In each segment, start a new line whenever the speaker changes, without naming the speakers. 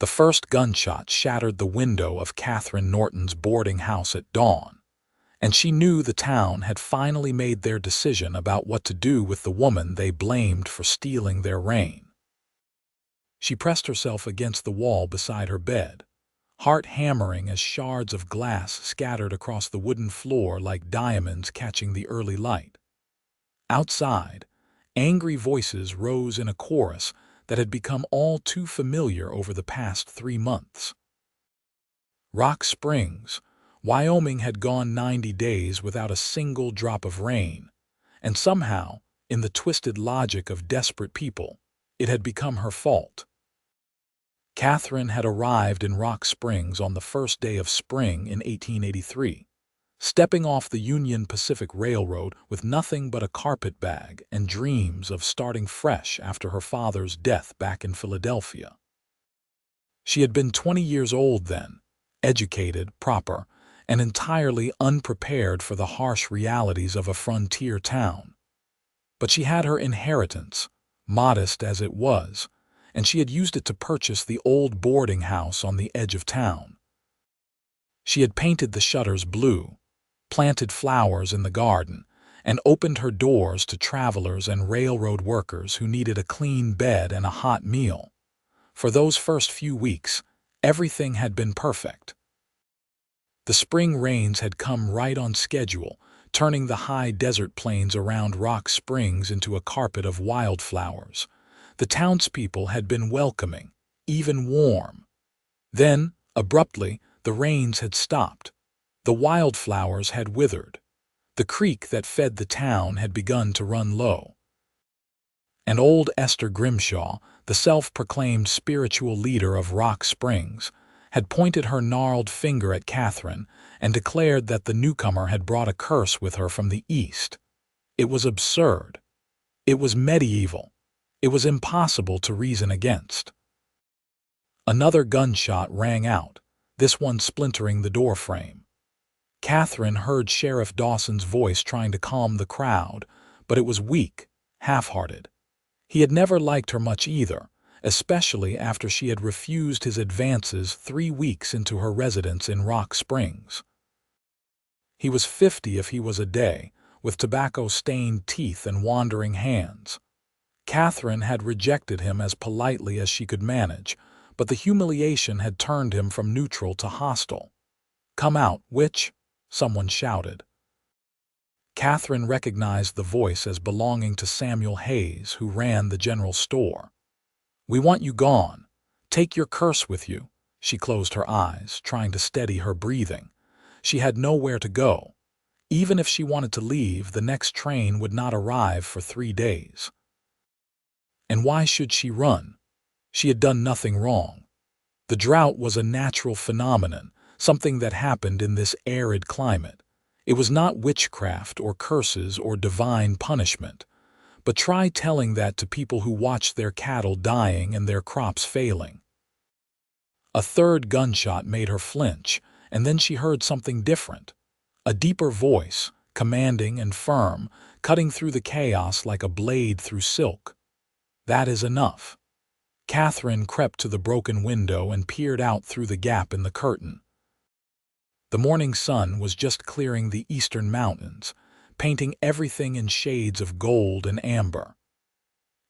The first gunshot shattered the window of Katherine Norton's boarding house at dawn, and she knew the town had finally made their decision about what to do with the woman they blamed for stealing their rain. She pressed herself against the wall beside her bed, heart hammering as shards of glass scattered across the wooden floor like diamonds catching the early light. Outside, angry voices rose in a chorus that had become all too familiar over the past 3 months. Rock Springs, Wyoming had gone 90 days without a single drop of rain, and somehow, in the twisted logic of desperate people, it had become her fault. Katherine had arrived in Rock Springs on the first day of spring in 1883, stepping off the Union Pacific Railroad with nothing but a carpet bag and dreams of starting fresh after her father's death back in Philadelphia. She had been 20 years old then, educated, proper, and entirely unprepared for the harsh realities of a frontier town. But she had her inheritance, modest as it was, and she had used it to purchase the old boarding house on the edge of town. She had painted the shutters blue, planted flowers in the garden, and opened her doors to travelers and railroad workers who needed a clean bed and a hot meal. For those first few weeks, everything had been perfect. The spring rains had come right on schedule, turning the high desert plains around Rock Springs into a carpet of wildflowers. The townspeople had been welcoming, even warm. Then, abruptly, the rains had stopped. The wildflowers had withered. The creek that fed the town had begun to run low. And old Esther Grimshaw, the self-proclaimed spiritual leader of Rock Springs, had pointed her gnarled finger at Katherine and declared that the newcomer had brought a curse with her from the east. It was absurd. It was medieval. It was impossible to reason against. Another gunshot rang out, this one splintering the doorframe. Katherine heard Sheriff Dawson's voice trying to calm the crowd, but it was weak, half-hearted. He had never liked her much either, especially after she had refused his advances 3 weeks into her residence in Rock Springs. He was 50 if he was a day, with tobacco-stained teeth and wandering hands. Katherine had rejected him as politely as she could manage, but the humiliation had turned him from neutral to hostile. "Come out, witch!" someone shouted. Katherine recognized the voice as belonging to Samuel Hayes, who ran the general store. "We want you gone. Take your curse with you." She closed her eyes, trying to steady her breathing. She had nowhere to go. Even if she wanted to leave, the next train would not arrive for 3 days. And why should she run? She had done nothing wrong. The drought was a natural phenomenon, something that happened in this arid climate. It was not witchcraft or curses or divine punishment. But try telling that to people who watched their cattle dying and their crops failing. A third gunshot made her flinch, and then she heard something different. A deeper voice, commanding and firm, cutting through the chaos like a blade through silk. "That is enough." Katherine crept to the broken window and peered out through the gap in the curtain. The morning sun was just clearing the eastern mountains, painting everything in shades of gold and amber.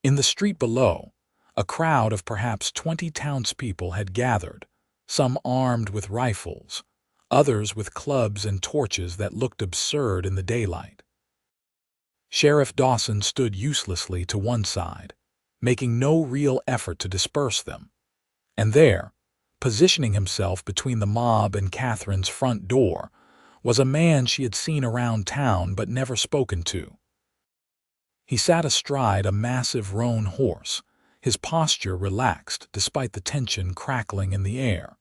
In the street below, a crowd of perhaps 20 townspeople had gathered, some armed with rifles, others with clubs and torches that looked absurd in the daylight. Sheriff Dawson stood uselessly to one side, making no real effort to disperse them. And there, positioning himself between the mob and Katherine's front door, was a man she had seen around town but never spoken to. He sat astride a massive roan horse, his posture relaxed despite the tension crackling in the air.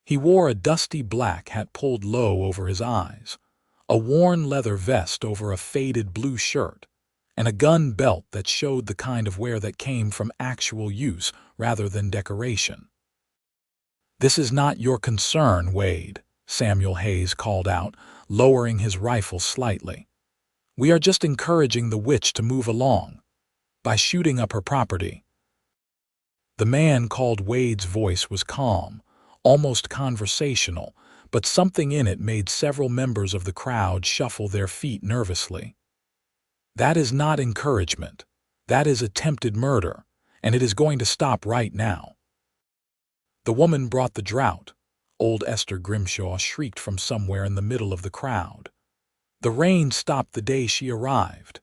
He wore a dusty black hat pulled low over his eyes, a worn leather vest over a faded blue shirt, and a gun belt that showed the kind of wear that came from actual use rather than decoration. "This is not your concern, Wade," Samuel Hayes called out, lowering his rifle slightly. "We are just encouraging the witch to move along by shooting up her property." The man called Wade's voice was calm, almost conversational, but something in it made several members of the crowd shuffle their feet nervously. "That is not encouragement. That is attempted murder, and it is going to stop right now." "The woman brought the drought," old Esther Grimshaw shrieked from somewhere in the middle of the crowd. "The rain stopped the day she arrived."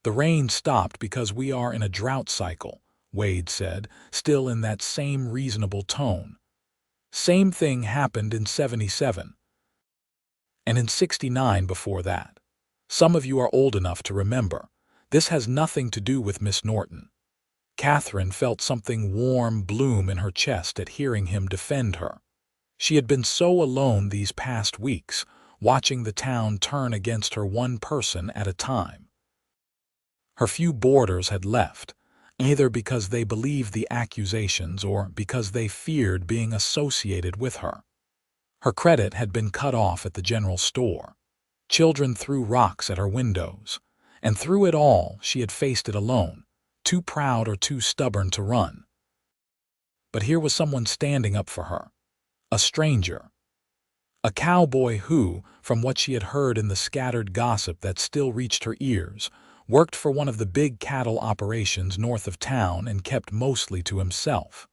"The rain stopped because we are in a drought cycle," Wade said, still in that same reasonable tone. "Same thing happened in '77. And in '69 before that. Some of you are old enough to remember. This has nothing to do with Miss Norton." Katherine felt something warm bloom in her chest at hearing him defend her. She had been so alone these past weeks, watching the town turn against her one person at a time. Her few boarders had left, either because they believed the accusations or because they feared being associated with her. Her credit had been cut off at the general store. Children threw rocks at her windows, and through it all she had faced it alone, too proud or too stubborn to run. But here was someone standing up for her, a stranger. A cowboy who, from what she had heard in the scattered gossip that still reached her ears, worked for one of the big cattle operations north of town and kept mostly to himself.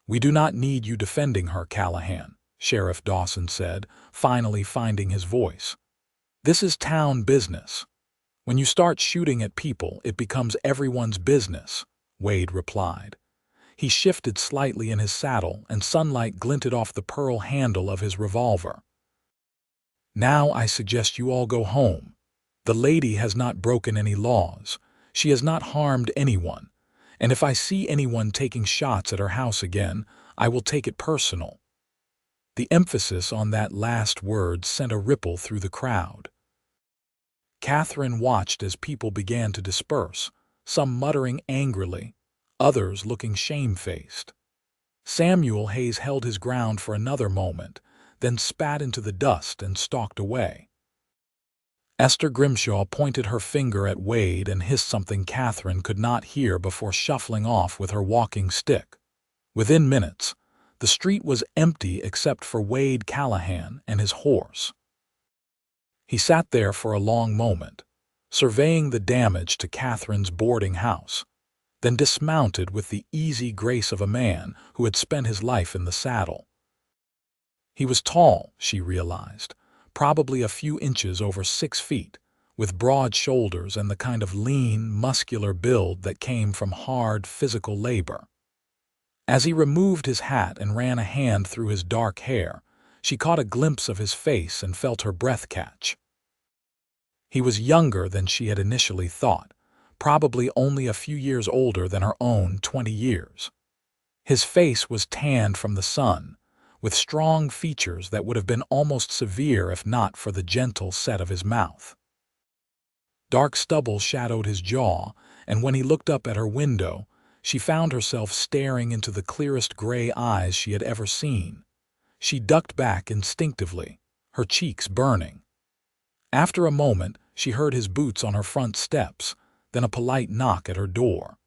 "We do not need you defending her, Callahan," Sheriff Dawson said, finally finding his voice. "This is town business. When you start shooting at people, it becomes everyone's business," Wade replied. He shifted slightly in his saddle, and sunlight glinted off the pearl handle of his revolver. "Now I suggest you all go home. The lady has not broken any laws. She has not harmed anyone. And if I see anyone taking shots at her house again, I will take it personal." The emphasis on that last word sent a ripple through the crowd. Katherine watched as people began to disperse, some muttering angrily, others looking shamefaced. Samuel Hayes held his ground for another moment, then spat into the dust and stalked away. Esther Grimshaw pointed her finger at Wade and hissed something Katherine could not hear before shuffling off with her walking stick. Within minutes, the street was empty except for Wade Callahan and his horse. He sat there for a long moment, surveying the damage to Katherine's boarding house, then dismounted with the easy grace of a man who had spent his life in the saddle. He was tall, she realized, probably a few inches over 6 feet, with broad shoulders and the kind of lean, muscular build that came from hard physical labor. As he removed his hat and ran a hand through his dark hair, she caught a glimpse of his face and felt her breath catch. He was younger than she had initially thought, probably only a few years older than her own 20 years. His face was tanned from the sun, with strong features that would have been almost severe if not for the gentle set of his mouth. Dark stubble shadowed his jaw, and when he looked up at her window, she found herself staring into the clearest gray eyes she had ever seen. She ducked back instinctively, her cheeks burning. After a moment, she heard his boots on her front steps, then a polite knock at her door.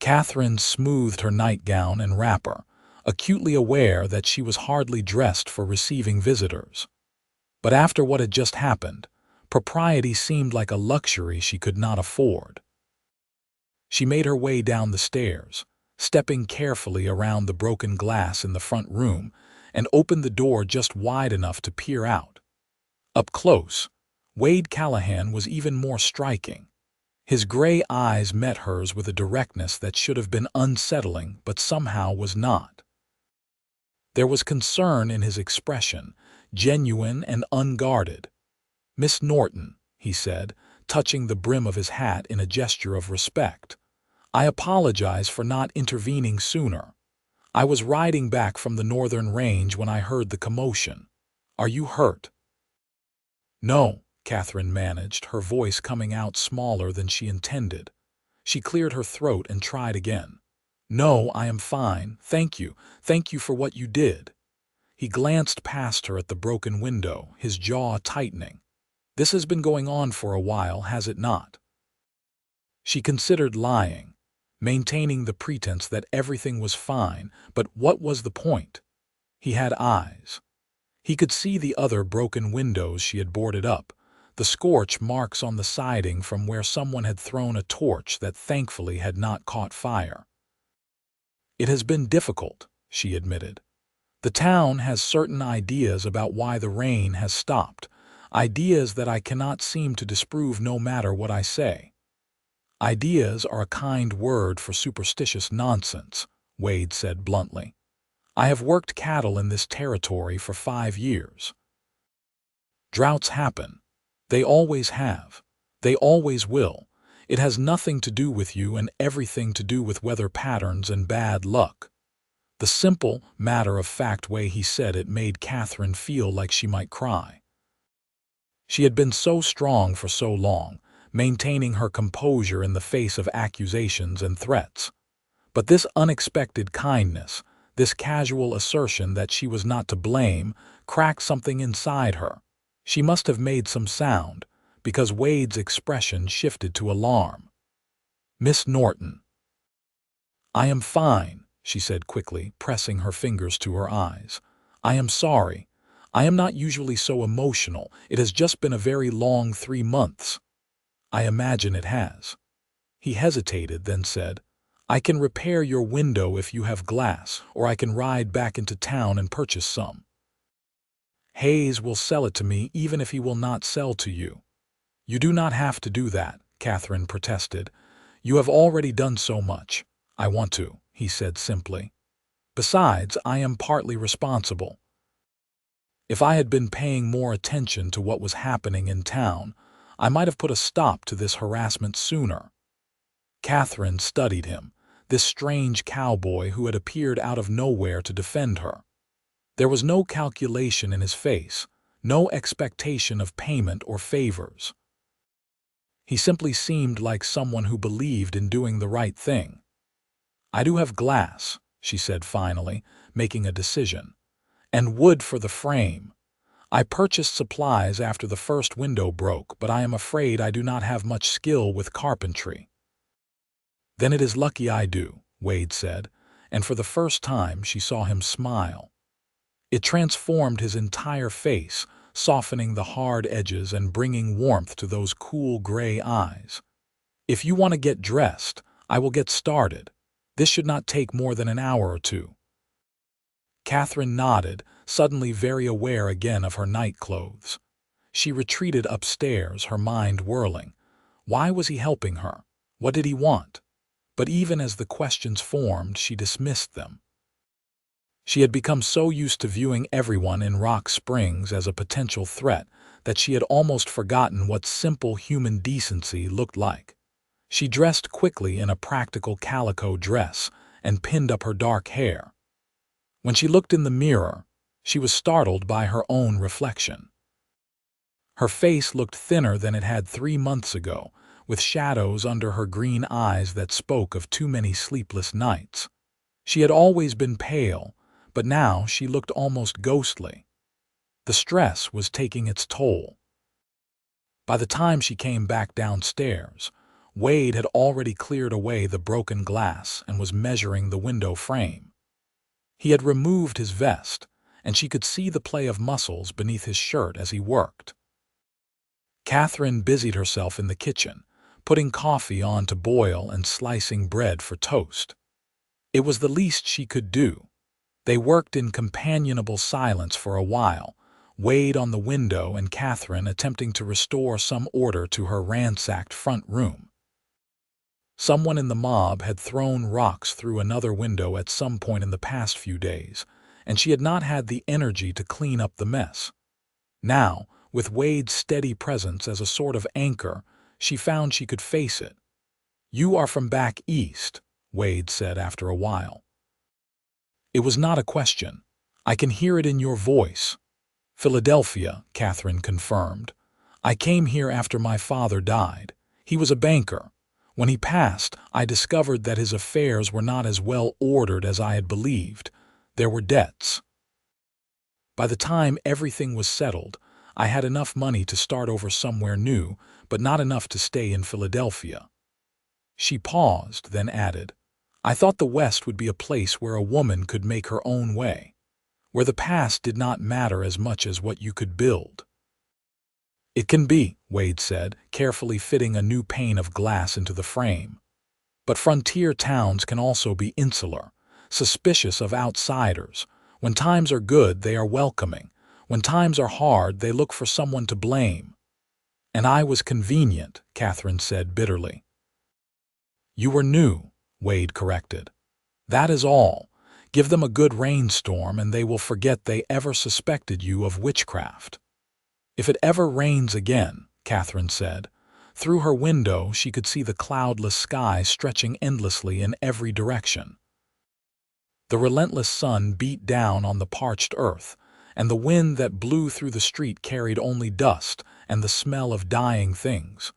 Katherine smoothed her nightgown and wrapper, acutely aware that she was hardly dressed for receiving visitors. But after what had just happened, propriety seemed like a luxury she could not afford. She made her way down the stairs, stepping carefully around the broken glass in the front room, and opened the door just wide enough to peer out. Up close, Wade Callahan was even more striking. His gray eyes met hers with a directness that should have been unsettling but somehow was not. There was concern in his expression, genuine and unguarded. "Miss Norton," he said, touching the brim of his hat in a gesture of respect, "I apologize for not intervening sooner. I was riding back from the northern range when I heard the commotion. Are you hurt?" "No," Katherine managed, her voice coming out smaller than she intended. She cleared her throat and tried again. "No, I am fine, thank you. Thank you for what you did." He glanced past her at the broken window, his jaw tightening. "This has been going on for a while, has it not?" She considered lying. maintaining the pretense that everything was fine, but what was the point? He had eyes. He could see the other broken windows she had boarded up, the scorch marks on the siding from where someone had thrown a torch that thankfully had not caught fire. "It has been difficult," she admitted. "The town has certain ideas about why the rain has stopped, ideas that I cannot seem to disprove no matter what I say." "Ideas are a kind word for superstitious nonsense," Wade said bluntly. "I have worked cattle in this territory for 5 years. Droughts happen. They always have. They always will. It has nothing to do with you and everything to do with weather patterns and bad luck." The simple, matter-of-fact way he said it made Katherine feel like she might cry. She had been so strong for so long, maintaining her composure in the face of accusations and threats. But this unexpected kindness, this casual assertion that she was not to blame, cracked something inside her. She must have made some sound, because Wade's expression shifted to alarm. "Miss Norton." "I am fine," she said quickly, pressing her fingers to her eyes. "I am sorry. I am not usually so emotional. It has just been a very long 3 months." "I imagine it has." He hesitated, then said, "I can repair your window if you have glass, or I can ride back into town and purchase some." "Hayes will sell it to me even if he will not sell to you." "You do not have to do that," Katherine protested. "You have already done so much." "I want to," he said simply. "Besides, I am partly responsible. If I had been paying more attention to what was happening in town, I might have put a stop to this harassment sooner." Katherine studied him, this strange cowboy who had appeared out of nowhere to defend her. There was no calculation in his face, no expectation of payment or favors. He simply seemed like someone who believed in doing the right thing. "I do have glass," she said finally, making a decision, "and wood for the frame. I purchased supplies after the first window broke, but I am afraid I do not have much skill with carpentry." "Then it is lucky I do," Wade said, and for the first time she saw him smile. It transformed his entire face, softening the hard edges and bringing warmth to those cool gray eyes. "If you want to get dressed, I will get started. This should not take more than an hour or two." Katherine nodded, suddenly very aware again of her night clothes. She retreated upstairs, her mind whirling. Why was he helping her? What did he want? But even as the questions formed, she dismissed them. She had become so used to viewing everyone in Rock Springs as a potential threat that she had almost forgotten what simple human decency looked like. She dressed quickly in a practical calico dress and pinned up her dark hair. When she looked in the mirror, she was startled by her own reflection. Her face looked thinner than it had 3 months ago, with shadows under her green eyes that spoke of too many sleepless nights. She had always been pale, but now she looked almost ghostly. The stress was taking its toll. By the time she came back downstairs, Wade had already cleared away the broken glass and was measuring the window frame. He had removed his vest, and she could see the play of muscles beneath his shirt as he worked. Katherine busied herself in the kitchen, putting coffee on to boil and slicing bread for toast. It was the least she could do. They worked in companionable silence for a while, Wade on the window and Katherine attempting to restore some order to her ransacked front room. Someone in the mob had thrown rocks through another window at some point in the past few days, and she had not had the energy to clean up the mess. Now, with Wade's steady presence as a sort of anchor, she found she could face it. "You are from back east," Wade said after a while. "It was not a question. I can hear it in your voice." "Philadelphia," Katherine confirmed. "I came here after my father died. He was a banker. When he passed, I discovered that his affairs were not as well ordered as I had believed. There were debts. By the time everything was settled, I had enough money to start over somewhere new, but not enough to stay in Philadelphia." She paused, then added, "I thought the West would be a place where a woman could make her own way, where the past did not matter as much as what you could build." "It can be," Wade said, carefully fitting a new pane of glass into the frame. "But frontier towns can also be insular, suspicious of outsiders. When times are good, they are welcoming. When times are hard, they look for someone to blame." "And I was convenient," Katherine said bitterly. "You were new," Wade corrected. "That is all. Give them a good rainstorm and they will forget they ever suspected you of witchcraft." "If it ever rains again," Katherine said. Through her window she could see the cloudless sky stretching endlessly in every direction. The relentless sun beat down on the parched earth, and the wind that blew through the street carried only dust and the smell of dying things.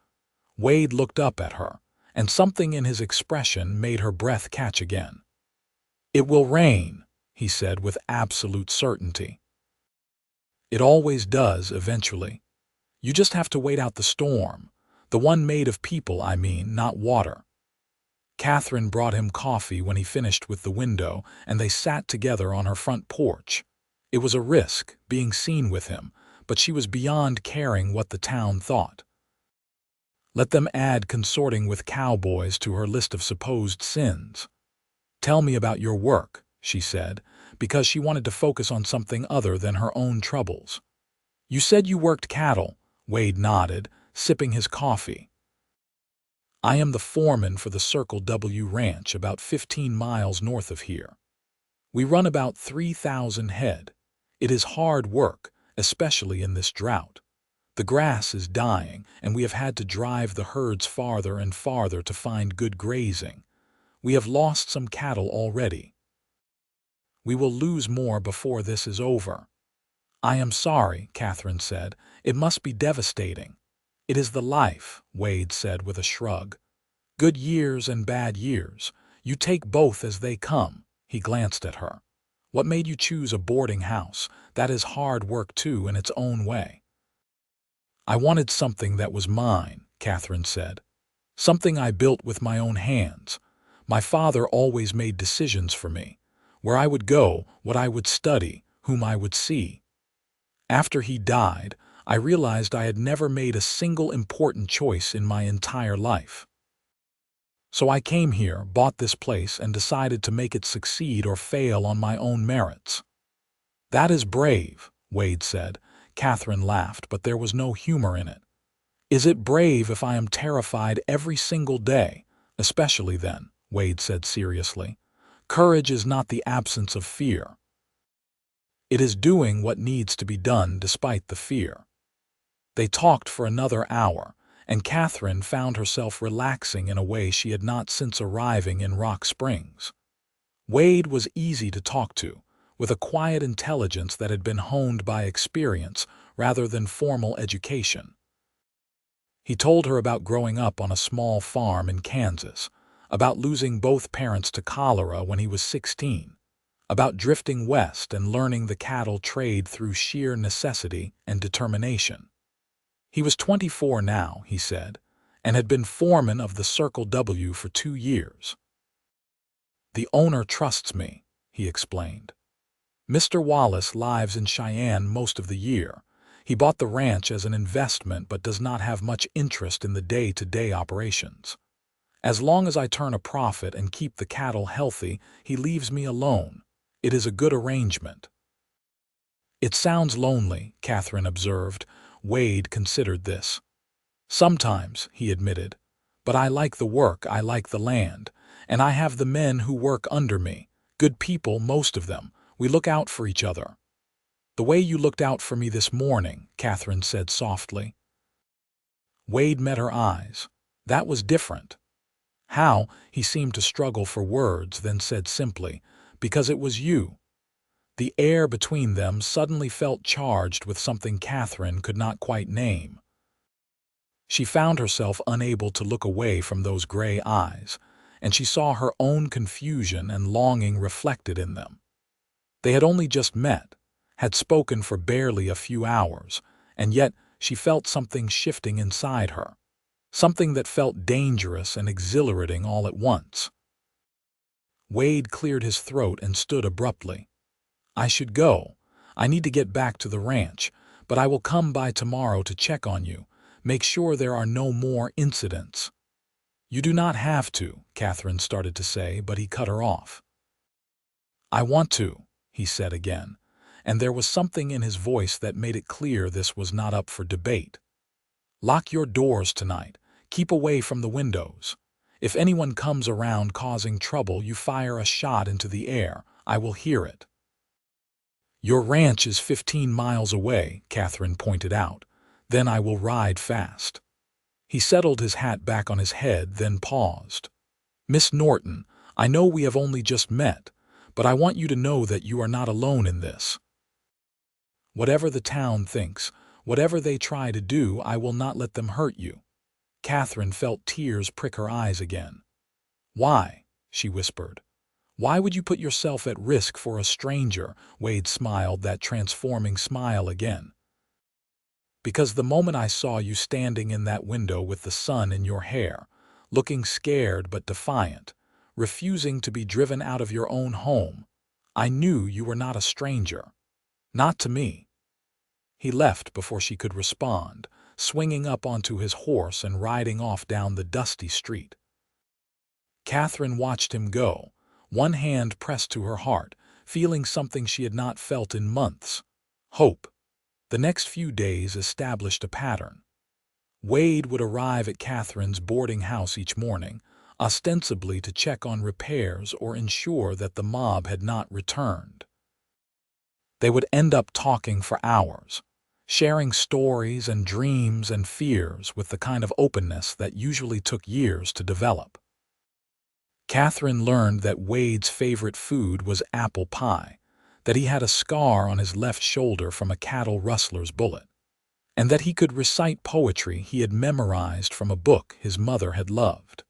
Wade looked up at her, and something in his expression made her breath catch again. "It will rain," he said with absolute certainty. "It always does eventually. You just have to wait out the storm. The one made of people, I mean, not water." Katherine brought him coffee when he finished with the window, and they sat together on her front porch. It was a risk, being seen with him, but she was beyond caring what the town thought. Let them add consorting with cowboys to her list of supposed sins. "Tell me about your work," she said, because she wanted to focus on something other than her own troubles. "You said you worked cattle," Wade nodded, sipping his coffee. "I am the foreman for the Circle W Ranch about 15 miles north of here. We run about 3,000 head. It is hard work, especially in this drought. The grass is dying, and we have had to drive the herds farther and farther to find good grazing. We have lost some cattle already. We will lose more before this is over." "I am sorry," Katherine said. "It must be devastating." "It is the life," Wade said with a shrug. "Good years and bad years. You take both as they come." He glanced at her. "What made you choose a boarding house? That is hard work too in its own way." "I wanted something that was mine," Katherine said. "Something I built with my own hands. My father always made decisions for me. Where I would go, what I would study, whom I would see. After he died, I realized I had never made a single important choice in my entire life. So I came here, bought this place, and decided to make it succeed or fail on my own merits." "That is brave," Wade said. Katherine laughed, but there was no humor in it. "Is it brave if I am terrified every single day? Especially then," Wade said seriously. "Courage is not the absence of fear. It is doing what needs to be done despite the fear." They talked for another hour, and Katherine found herself relaxing in a way she had not since arriving in Rock Springs. Wade was easy to talk to, with a quiet intelligence that had been honed by experience rather than formal education. He told her about growing up on a small farm in Kansas, about losing both parents to cholera when he was 16, about drifting west and learning the cattle trade through sheer necessity and determination. He was 24 now, he said, and had been foreman of the Circle W for 2 years. "The owner trusts me," he explained. "Mr. Wallace lives in Cheyenne most of the year. He bought the ranch as an investment but does not have much interest in the day-to-day operations. As long as I turn a profit and keep the cattle healthy, he leaves me alone. It is a good arrangement." "It sounds lonely," Katherine observed. Wade considered this. "Sometimes," he admitted. "But I like the work, I like the land, and I have the men who work under me. Good people, most of them. We look out for each other." "The way you looked out for me this morning," Katherine said softly. Wade met her eyes. "That was different." "How?" He seemed to struggle for words, then said simply, "Because it was you." The air between them suddenly felt charged with something Katherine could not quite name. She found herself unable to look away from those gray eyes, and she saw her own confusion and longing reflected in them. They had only just met, had spoken for barely a few hours, and yet she felt something shifting inside her. something that felt dangerous and exhilarating all at once. Wade cleared his throat and stood abruptly. "I should go. I need to get back to the ranch, but I will come by tomorrow to check on you, make sure there are no more incidents." "You do not have to," Katherine started to say, but he cut her off. "I want to," he said again, and there was something in his voice that made it clear this was not up for debate. "Lock your doors tonight. Keep away from the windows. If anyone comes around causing trouble, you fire a shot into the air. I will hear it." "Your ranch is 15 miles away," Katherine pointed out. "Then I will ride fast." He settled his hat back on his head, then paused. "Miss Norton, I know we have only just met, but I want you to know that you are not alone in this. Whatever the town thinks, whatever they try to do, I will not let them hurt you." Katherine felt tears prick her eyes again. "Why?" she whispered. "Why would you put yourself at risk for a stranger?" Wade smiled that transforming smile again. "Because the moment I saw you standing in that window with the sun in your hair, looking scared but defiant, refusing to be driven out of your own home, I knew you were not a stranger. Not to me." He left before she could respond, swinging up onto his horse and riding off down the dusty street. Katherine watched him go, one hand pressed to her heart, feeling something she had not felt in months: hope. The next few days established a pattern. Wade would arrive at Katherine's boarding house each morning, ostensibly to check on repairs or ensure that the mob had not returned. They would end up talking for hours, sharing stories and dreams and fears with the kind of openness that usually took years to develop. Katherine learned that Wade's favorite food was apple pie, that he had a scar on his left shoulder from a cattle rustler's bullet, and that he could recite poetry he had memorized from a book his mother had loved.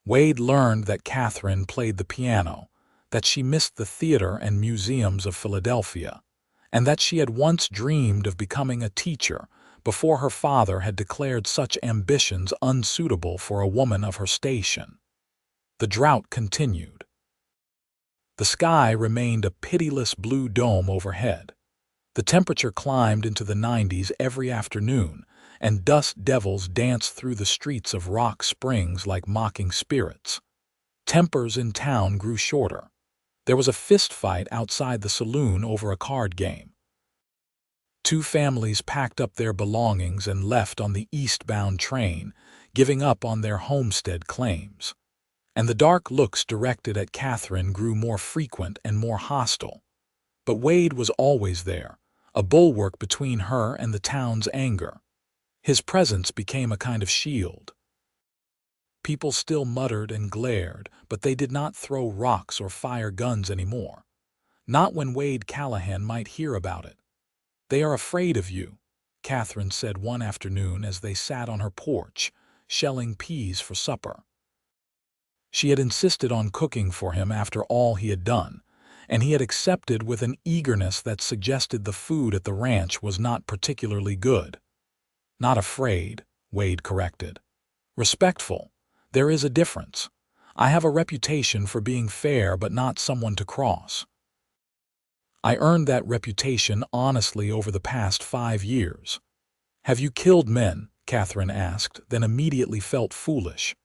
Wade learned that Katherine played the piano, that she missed the theater and museums of Philadelphia, and that she had once dreamed of becoming a teacher before her father had declared such ambitions unsuitable for a woman of her station. The drought continued. The sky remained a pitiless blue dome overhead. The temperature climbed into the 90s every afternoon, and dust devils danced through the streets of Rock Springs like mocking spirits. Tempers in town grew shorter. There was a fist fight outside the saloon over a card game. Two families packed up their belongings and left on the eastbound train, giving up on their homestead claims. And the dark looks directed at Katherine grew more frequent and more hostile. But Wade was always there, a bulwark between her and the town's anger. His presence became a kind of shield. People still muttered and glared, but they did not throw rocks or fire guns anymore. Not when Wade Callahan might hear about it. "They are afraid of you," Katherine said one afternoon as they sat on her porch, shelling peas for supper. She had insisted on cooking for him after all he had done, and he had accepted with an eagerness that suggested the food at the ranch was not particularly good. "Not afraid," Wade corrected. "Respectful. There is a difference. I have a reputation for being fair but not someone to cross. I earned that reputation honestly over the past 5 years." "Have you killed men?" Katherine asked, then immediately felt foolish.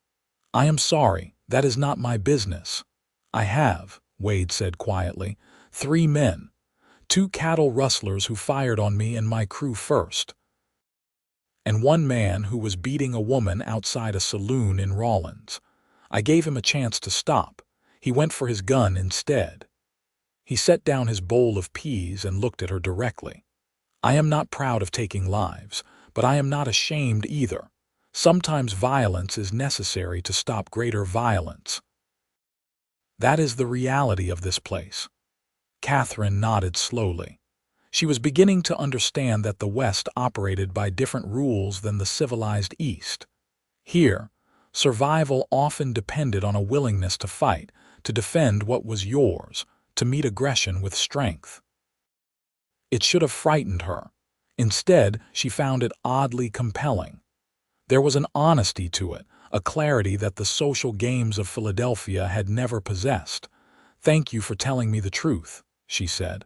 "I am sorry. That is not my business." "I have," Wade said quietly. 3 men. 2 cattle rustlers who fired on me and my crew first. And 1 man who was beating a woman outside a saloon in Rawlins. I gave him a chance to stop. He went for his gun instead." He set down his bowl of peas and looked at her directly. "I am not proud of taking lives, but I am not ashamed either. Sometimes violence is necessary to stop greater violence. That is the reality of this place." Katherine nodded slowly. She was beginning to understand that the West operated by different rules than the civilized East. Here, survival often depended on a willingness to fight, to defend what was yours, to meet aggression with strength. It should have frightened her. Instead, she found it oddly compelling. There was an honesty to it, a clarity that the social games of Philadelphia had never possessed. "Thank you for telling me the truth," she said.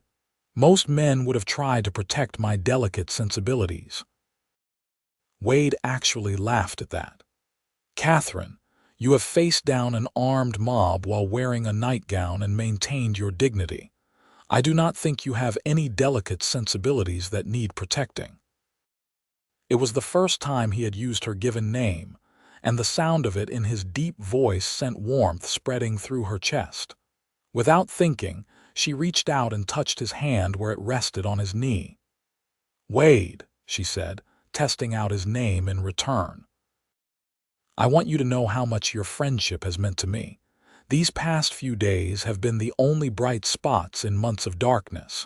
"Most men would have tried to protect my delicate sensibilities." Wade actually laughed at that. "Katherine, you have faced down an armed mob while wearing a nightgown and maintained your dignity. I do not think you have any delicate sensibilities that need protecting." It was the first time he had used her given name, and the sound of it in his deep voice sent warmth spreading through her chest. Without thinking, she reached out and touched his hand where it rested on his knee. "Wade," she said, testing out his name in return. "I want you to know how much your friendship has meant to me. These past few days have been the only bright spots in months of darkness."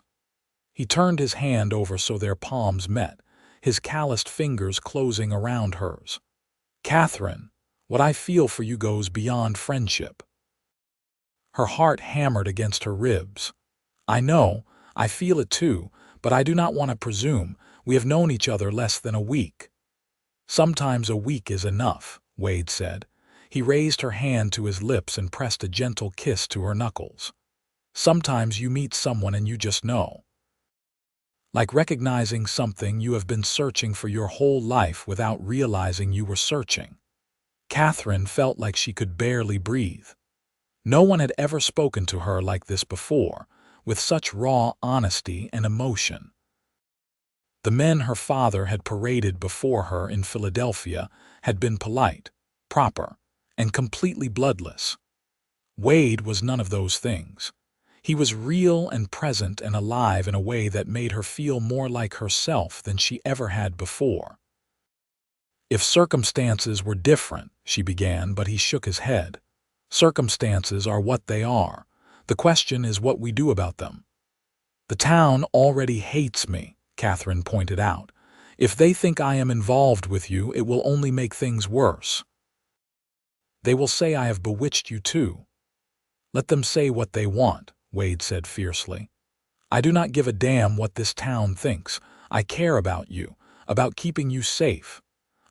He turned his hand over so their palms met, his calloused fingers closing around hers. "Katherine, what I feel for you goes beyond friendship." Her heart hammered against her ribs. "I know, I feel it too, but I do not want to presume. We have known each other less than a week." "Sometimes a week is enough," Wade said. He raised her hand to his lips and pressed a gentle kiss to her knuckles. "Sometimes you meet someone and you just know. Like recognizing something you have been searching for your whole life without realizing you were searching." Katherine felt like she could barely breathe. No one had ever spoken to her like this before, with such raw honesty and emotion. The men her father had paraded before her in Philadelphia had been polite, proper, and completely bloodless. Wade was none of those things. He was real and present and alive in a way that made her feel more like herself than she ever had before. "If circumstances were different," she began, but he shook his head. "Circumstances are what they are. The question is what we do about them." "The town already hates me," Katherine pointed out. "If they think I am involved with you, it will only make things worse. They will say I have bewitched you too." "Let them say what they want," Wade said fiercely. "I do not give a damn what this town thinks. I care about you, about keeping you safe,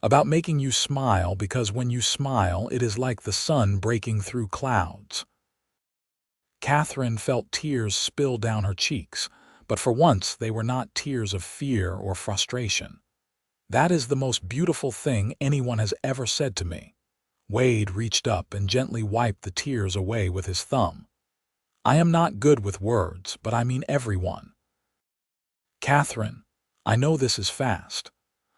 about making you smile, because when you smile it is like the sun breaking through clouds." Katherine felt tears spill down her cheeks, but for once they were not tears of fear or frustration. "That is the most beautiful thing anyone has ever said to me." Wade reached up and gently wiped the tears away with his thumb. "I am not good with words, but I mean everyone. Katherine, I know this is fast.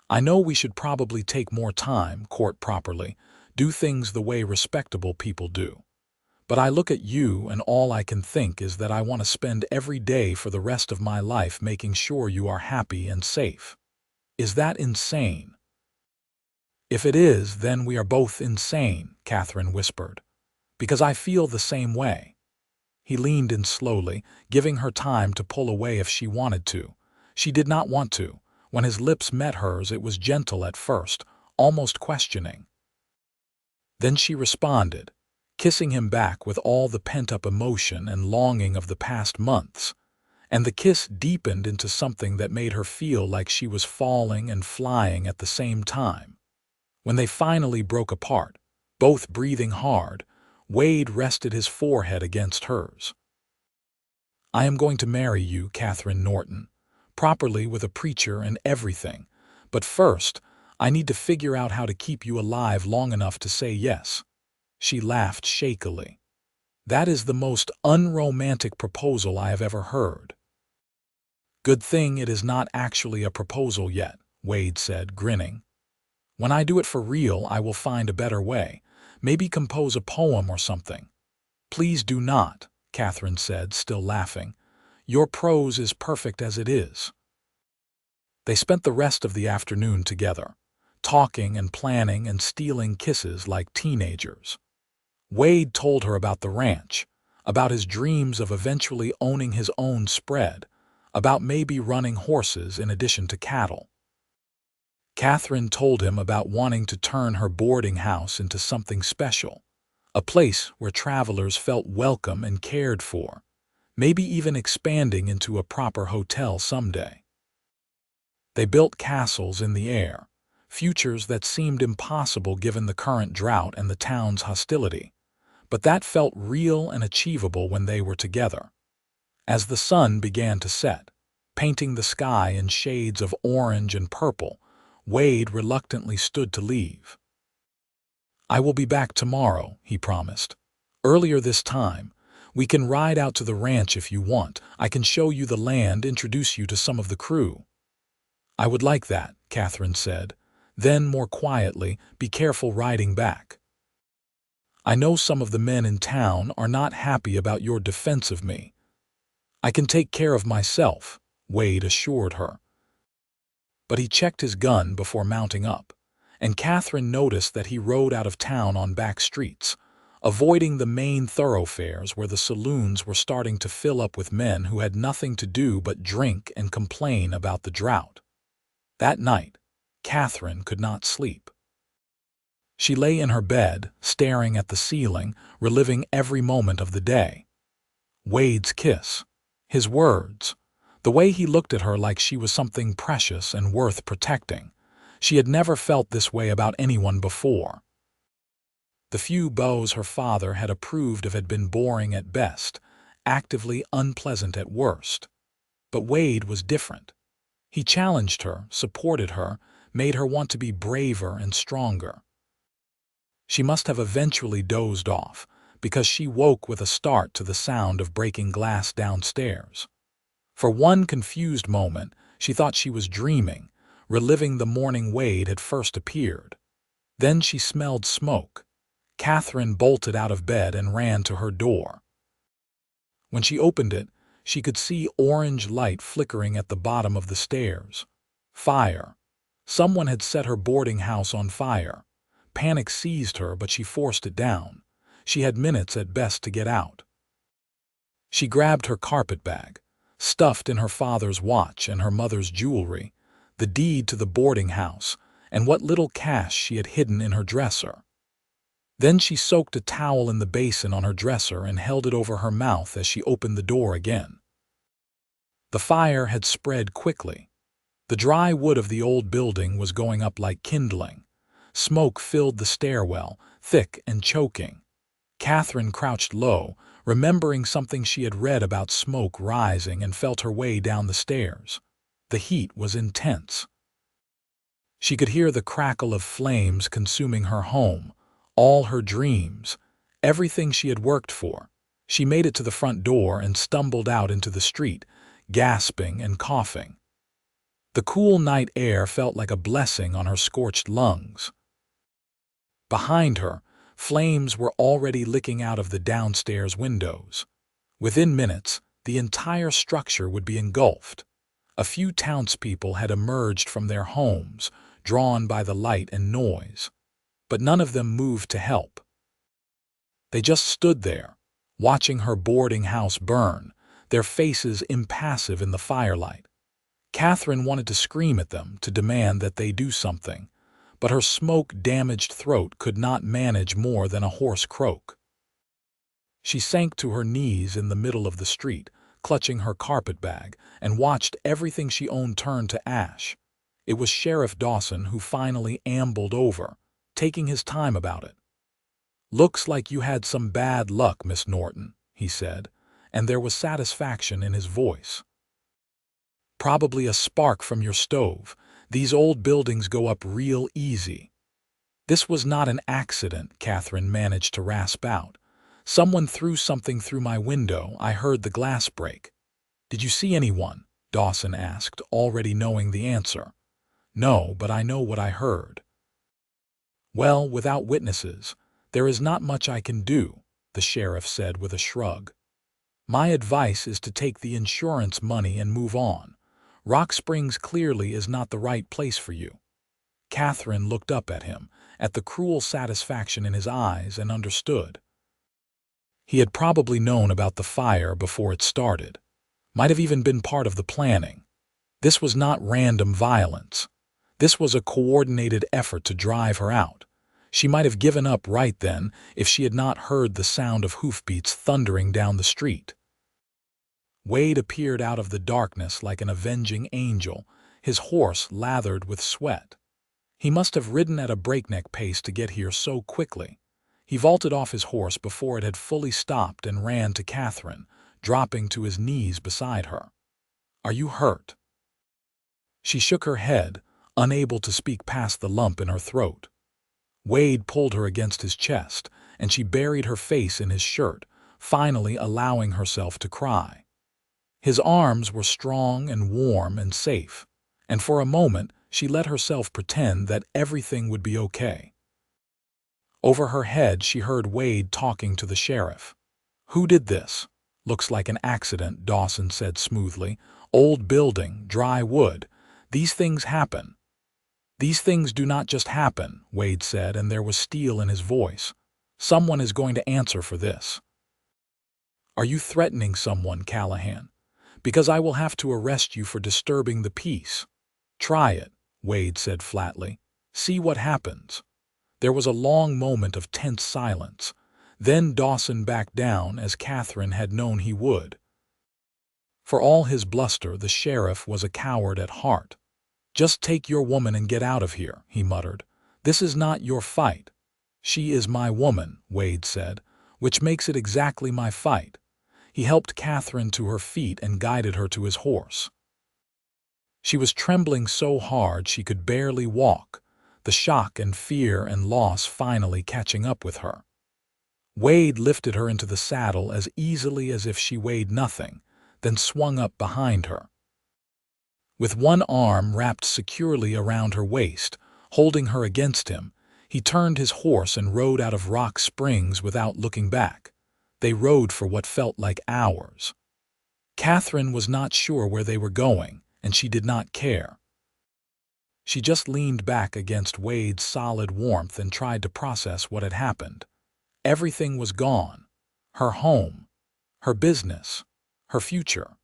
I know we should probably take more time, court properly, do things the way respectable people do. But I look at you and all I can think is that I want to spend every day for the rest of my life making sure you are happy and safe. Is that insane?" "If it is, then we are both insane," Katherine whispered. "Because I feel the same way." He leaned in slowly, giving her time to pull away if she wanted to. She did not want to. When his lips met hers, it was gentle at first, almost questioning. Then she responded, kissing him back with all the pent-up emotion and longing of the past months. And the kiss deepened into something that made her feel like she was falling and flying at the same time. When they finally broke apart, both breathing hard, Wade rested his forehead against hers. "I am going to marry you, Katherine Norton, properly with a preacher and everything. But first, I need to figure out how to keep you alive long enough to say yes." She laughed shakily. "That is the most unromantic proposal I have ever heard." "Good thing it is not actually a proposal yet," Wade said, grinning. "When I do it for real, I will find a better way. Maybe compose a poem or something." "Please do not," Katherine said, still laughing. "Your prose is perfect as it is." They spent the rest of the afternoon together, talking and planning and stealing kisses like teenagers. Wade told her about the ranch, about his dreams of eventually owning his own spread, about maybe running horses in addition to cattle. Katherine told him about wanting to turn her boarding house into something special, a place where travelers felt welcome and cared for, maybe even expanding into a proper hotel someday. They built castles in the air, futures that seemed impossible given the current drought and the town's hostility. But that felt real and achievable when they were together. As the sun began to set, painting the sky in shades of orange and purple, Wade reluctantly stood to leave. "I will be back tomorrow," he promised. "Earlier this time. We can ride out to the ranch if you want. I can show you the land, introduce you to some of the crew." "I would like that," Katherine said. Then, more quietly, "Be careful riding back. I know some of the men in town are not happy about your defense of me." "I can take care of myself," Wade assured her. But he checked his gun before mounting up, and Katherine noticed that he rode out of town on back streets, avoiding the main thoroughfares where the saloons were starting to fill up with men who had nothing to do but drink and complain about the drought. That night, Katherine could not sleep. She lay in her bed, staring at the ceiling, reliving every moment of the day. Wade's kiss, his words, the way he looked at her like she was something precious and worth protecting. She had never felt this way about anyone before. The few beaux her father had approved of had been boring at best, actively unpleasant at worst. But Wade was different. He challenged her, supported her, made her want to be braver and stronger. She must have eventually dozed off, because she woke with a start to the sound of breaking glass downstairs. For one confused moment, she thought she was dreaming, reliving the morning Wade had first appeared. Then she smelled smoke. Katherine bolted out of bed and ran to her door. When she opened it, she could see orange light flickering at the bottom of the stairs. Fire. Someone had set her boarding house on fire. Panic seized her, but she forced it down. She had minutes at best to get out. She grabbed her carpet bag, stuffed in her father's watch and her mother's jewelry, the deed to the boarding house, and what little cash she had hidden in her dresser. Then she soaked a towel in the basin on her dresser and held it over her mouth as she opened the door again. The fire had spread quickly. The dry wood of the old building was going up like kindling. Smoke filled the stairwell, thick and choking. Katherine crouched low, remembering something she had read about smoke rising, and felt her way down the stairs. The heat was intense. She could hear the crackle of flames consuming her home, all her dreams, everything she had worked for. She made it to the front door and stumbled out into the street, gasping and coughing. The cool night air felt like a blessing on her scorched lungs. Behind her, flames were already licking out of the downstairs windows. Within minutes, the entire structure would be engulfed. A few townspeople had emerged from their homes, drawn by the light and noise. But none of them moved to help. They just stood there, watching her boarding house burn, their faces impassive in the firelight. Katherine wanted to scream at them, to demand that they do something, but her smoke-damaged throat could not manage more than a hoarse croak. She sank to her knees in the middle of the street, clutching her carpet bag, and watched everything she owned turn to ash. It was Sheriff Dawson who finally ambled over, taking his time about it. "Looks like you had some bad luck, Miss Norton," he said, and there was satisfaction in his voice. "Probably a spark from your stove. These old buildings go up real easy." "This was not an accident," Katherine managed to rasp out. "Someone threw something through my window. I heard the glass break." "Did you see anyone?" Dawson asked, already knowing the answer. "No, but I know what I heard." "Well, without witnesses, there is not much I can do," the sheriff said with a shrug. "My advice is to take the insurance money and move on. Rock Springs clearly is not the right place for you." Katherine looked up at him, at the cruel satisfaction in his eyes, and understood. He had probably known about the fire before it started. Might have even been part of the planning. This was not random violence. This was a coordinated effort to drive her out. She might have given up right then if she had not heard the sound of hoofbeats thundering down the street. Wade appeared out of the darkness like an avenging angel, his horse lathered with sweat. He must have ridden at a breakneck pace to get here so quickly. He vaulted off his horse before it had fully stopped and ran to Katherine, dropping to his knees beside her. "Are you hurt?" She shook her head, unable to speak past the lump in her throat. Wade pulled her against his chest, and she buried her face in his shirt, finally allowing herself to cry. His arms were strong and warm and safe, and for a moment she let herself pretend that everything would be okay. Over her head she heard Wade talking to the sheriff. "Who did this?" "Looks like an accident," Dawson said smoothly. "Old building, dry wood. These things happen." "These things do not just happen," Wade said, and there was steel in his voice. "Someone is going to answer for this." "Are you threatening someone, Callahan? Because I will have to arrest you for disturbing the peace." "Try it," Wade said flatly. "See what happens." There was a long moment of tense silence. Then Dawson backed down, as Katherine had known he would. For all his bluster, the sheriff was a coward at heart. "Just take your woman and get out of here," he muttered. "This is not your fight." "She is my woman," Wade said, "which makes it exactly my fight." He helped Katherine to her feet and guided her to his horse. She was trembling so hard she could barely walk, the shock and fear and loss finally catching up with her. Wade lifted her into the saddle as easily as if she weighed nothing, then swung up behind her. With one arm wrapped securely around her waist, holding her against him, he turned his horse and rode out of Rock Springs without looking back. They rode for what felt like hours. Katherine was not sure where they were going, and she did not care. She just leaned back against Wade's solid warmth and tried to process what had happened. Everything was gone. Her home, her business, her future.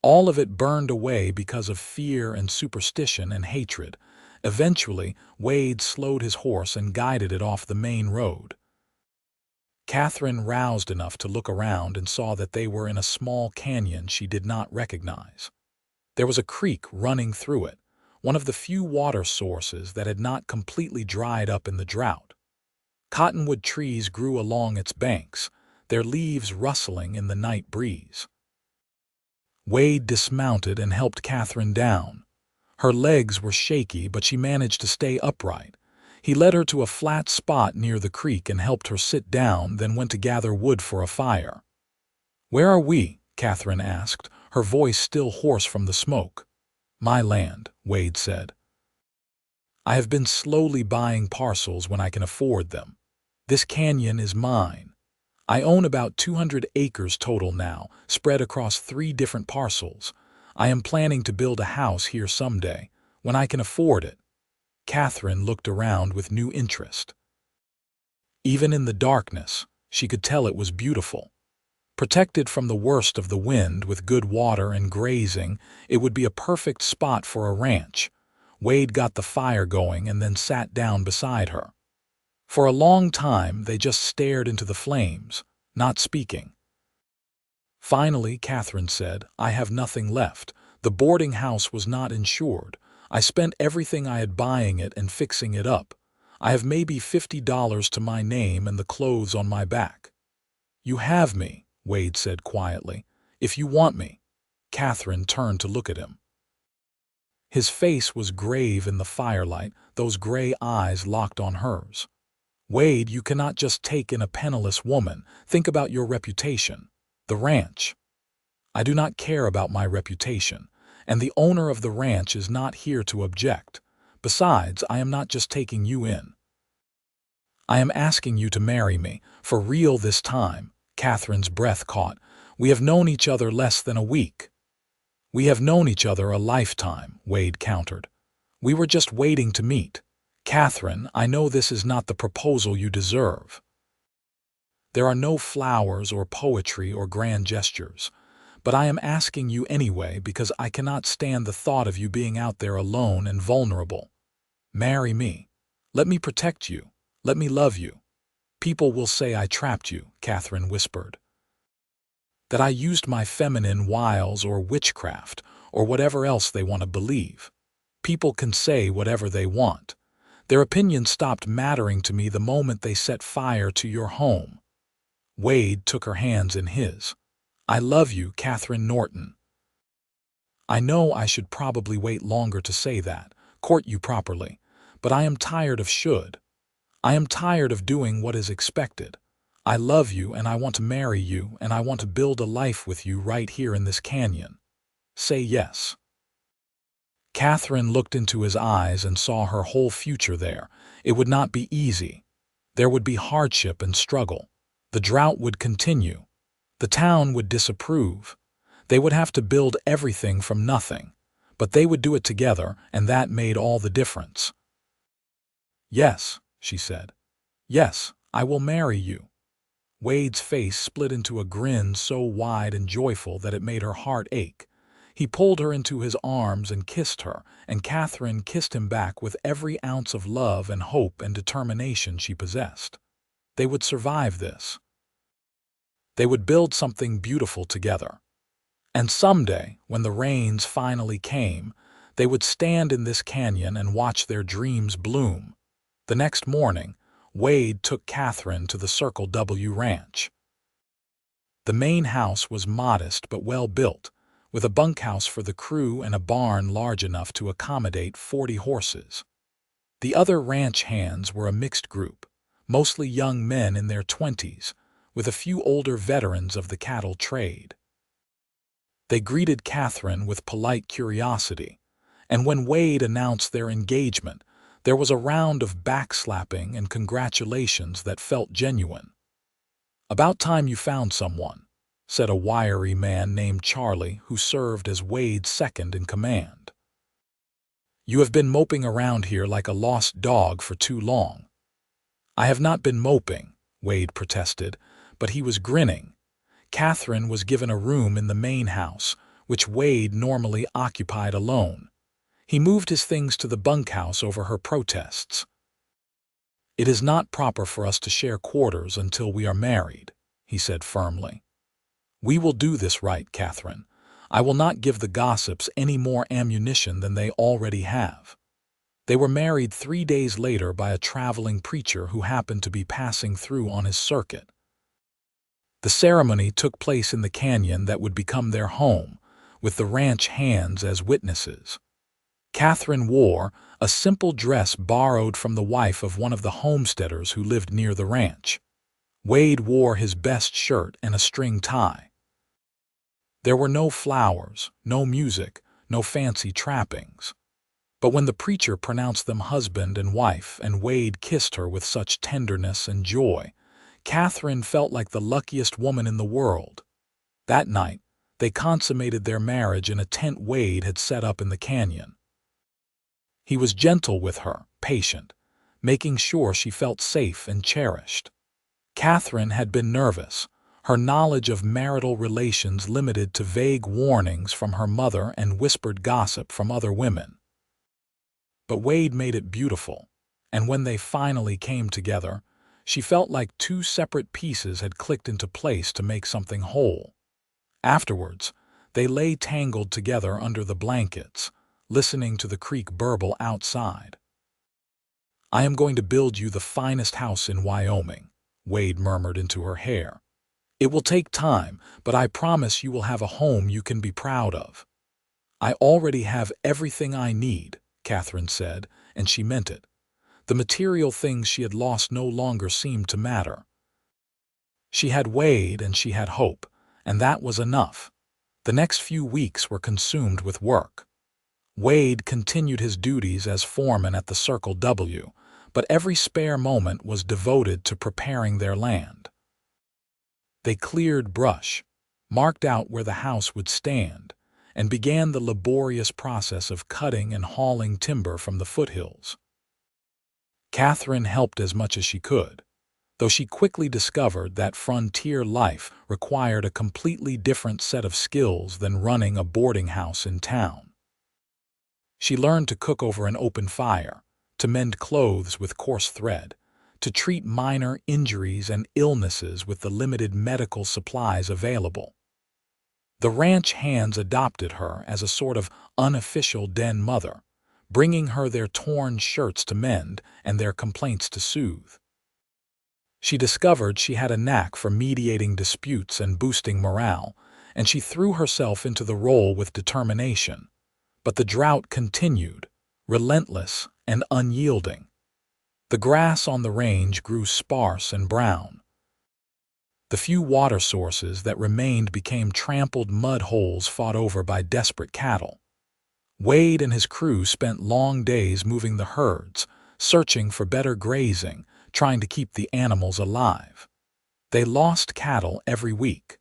All of it burned away because of fear and superstition and hatred. Eventually, Wade slowed his horse and guided it off the main road. Katherine roused enough to look around and saw that they were in a small canyon she did not recognize. There was a creek running through it, one of the few water sources that had not completely dried up in the drought. Cottonwood trees grew along its banks, their leaves rustling in the night breeze. Wade dismounted and helped Katherine down. Her legs were shaky, but she managed to stay upright. He led her to a flat spot near the creek and helped her sit down, then went to gather wood for a fire. "Where are we?" Katherine asked, her voice still hoarse from the smoke. "My land," Wade said. "I have been slowly buying parcels when I can afford them. This canyon is mine. I own about 200 acres total now, spread across 3 different parcels. I am planning to build a house here someday, when I can afford it." Katherine looked around with new interest. Even in the darkness, she could tell it was beautiful. Protected from the worst of the wind with good water and grazing, it would be a perfect spot for a ranch. Wade got the fire going and then sat down beside her. For a long time, they just stared into the flames, not speaking. Finally, Katherine said, "I have nothing left. The boarding house was not insured. I spent everything I had buying it and fixing it up. I have maybe $50 to my name and the clothes on my back." "You have me," Wade said quietly. "If you want me." Katherine turned to look at him. His face was grave in the firelight, those gray eyes locked on hers. "Wade, you cannot just take in a penniless woman. Think about your reputation. The ranch." "I do not care about my reputation, and the owner of the ranch is not here to object. Besides, I am not just taking you in. I am asking you to marry me, for real this time." Katherine's breath caught. "We have known each other less than a week." "We have known each other a lifetime," Wade countered. "We were just waiting to meet. Katherine, I know this is not the proposal you deserve. There are no flowers or poetry or grand gestures. But I am asking you anyway because I cannot stand the thought of you being out there alone and vulnerable. Marry me. Let me protect you. Let me love you. People will say I trapped you," Katherine whispered. "That I used my feminine wiles or witchcraft or whatever else they want to believe. People can say whatever they want. Their opinion stopped mattering to me the moment they set fire to your home." Wade took her hands in his. "I love you, Katherine Norton. I know I should probably wait longer to say that, court you properly, but I am tired of should. I am tired of doing what is expected. I love you and I want to marry you and I want to build a life with you right here in this canyon. Say yes." Katherine looked into his eyes and saw her whole future there. It would not be easy. There would be hardship and struggle. The drought would continue. The town would disapprove. They would have to build everything from nothing. But they would do it together, and that made all the difference. "Yes," she said. "Yes, I will marry you." Wade's face split into a grin so wide and joyful that it made her heart ache. He pulled her into his arms and kissed her, and Katherine kissed him back with every ounce of love and hope and determination she possessed. They would survive this. They would build something beautiful together. And someday, when the rains finally came, they would stand in this canyon and watch their dreams bloom. The next morning, Wade took Katherine to the Circle W Ranch. The main house was modest but well built, with a bunkhouse for the crew and a barn large enough to accommodate 40 horses. The other ranch hands were a mixed group, mostly young men in their 20s, with a few older veterans of the cattle trade. They greeted Katherine with polite curiosity, and when Wade announced their engagement, there was a round of backslapping and congratulations that felt genuine. "About time you found someone," said a wiry man named Charlie who served as Wade's second in command. "You have been moping around here like a lost dog for too long." "I have not been moping," Wade protested, but he was grinning. Katherine was given a room in the main house, which Wade normally occupied alone. He moved his things to the bunkhouse over her protests. "It is not proper for us to share quarters until we are married," he said firmly. "We will do this right, Katherine. I will not give the gossips any more ammunition than they already have." They were married 3 days later by a traveling preacher who happened to be passing through on his circuit. The ceremony took place in the canyon that would become their home, with the ranch hands as witnesses. Katherine wore a simple dress borrowed from the wife of one of the homesteaders who lived near the ranch. Wade wore his best shirt and a string tie. There were no flowers, no music, no fancy trappings. But when the preacher pronounced them husband and wife and Wade kissed her with such tenderness and joy, Katherine felt like the luckiest woman in the world. That night, they consummated their marriage in a tent Wade had set up in the canyon. He was gentle with her, patient, making sure she felt safe and cherished. Katherine had been nervous, her knowledge of marital relations limited to vague warnings from her mother and whispered gossip from other women. But Wade made it beautiful, and when they finally came together, she felt like 2 separate pieces had clicked into place to make something whole. Afterwards, they lay tangled together under the blankets, listening to the creek burble outside. "I am going to build you the finest house in Wyoming," Wade murmured into her hair. "It will take time, but I promise you will have a home you can be proud of." "I already have everything I need," Katherine said, and she meant it. The material things she had lost no longer seemed to matter. She had Wade and she had hope, and that was enough. The next few weeks were consumed with work. Wade continued his duties as foreman at the Circle W, but every spare moment was devoted to preparing their land. They cleared brush, marked out where the house would stand, and began the laborious process of cutting and hauling timber from the foothills. Katherine helped as much as she could, though she quickly discovered that frontier life required a completely different set of skills than running a boarding house in town. She learned to cook over an open fire, to mend clothes with coarse thread, to treat minor injuries and illnesses with the limited medical supplies available. The ranch hands adopted her as a sort of unofficial den mother, bringing her their torn shirts to mend and their complaints to soothe. She discovered she had a knack for mediating disputes and boosting morale, and she threw herself into the role with determination. But the drought continued, relentless and unyielding. The grass on the range grew sparse and brown. The few water sources that remained became trampled mud holes fought over by desperate cattle. Wade and his crew spent long days moving the herds, searching for better grazing, trying to keep the animals alive. They lost cattle every week.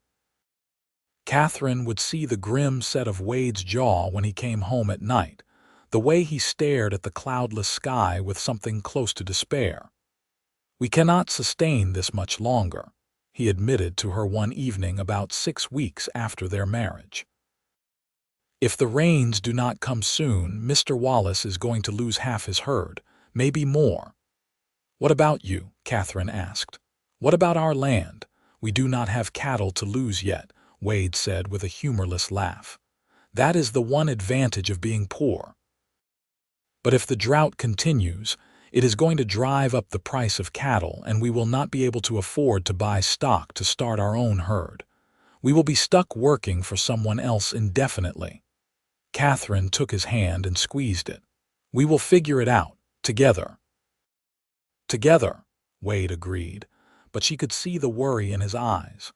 Katherine would see the grim set of Wade's jaw when he came home at night, the way he stared at the cloudless sky with something close to despair. "We cannot sustain this much longer," he admitted to her one evening about 6 weeks after their marriage. "If the rains do not come soon, Mr. Wallace is going to lose half his herd, maybe more." "What about you?" Katherine asked. "What about our land? We do not have cattle to lose yet," Wade said with a humorless laugh. "That is the one advantage of being poor. But if the drought continues, it is going to drive up the price of cattle, and we will not be able to afford to buy stock to start our own herd. We will be stuck working for someone else indefinitely." Katherine took his hand and squeezed it. "We will figure it out, together." "Together," Wade agreed, but she could see the worry in his eyes.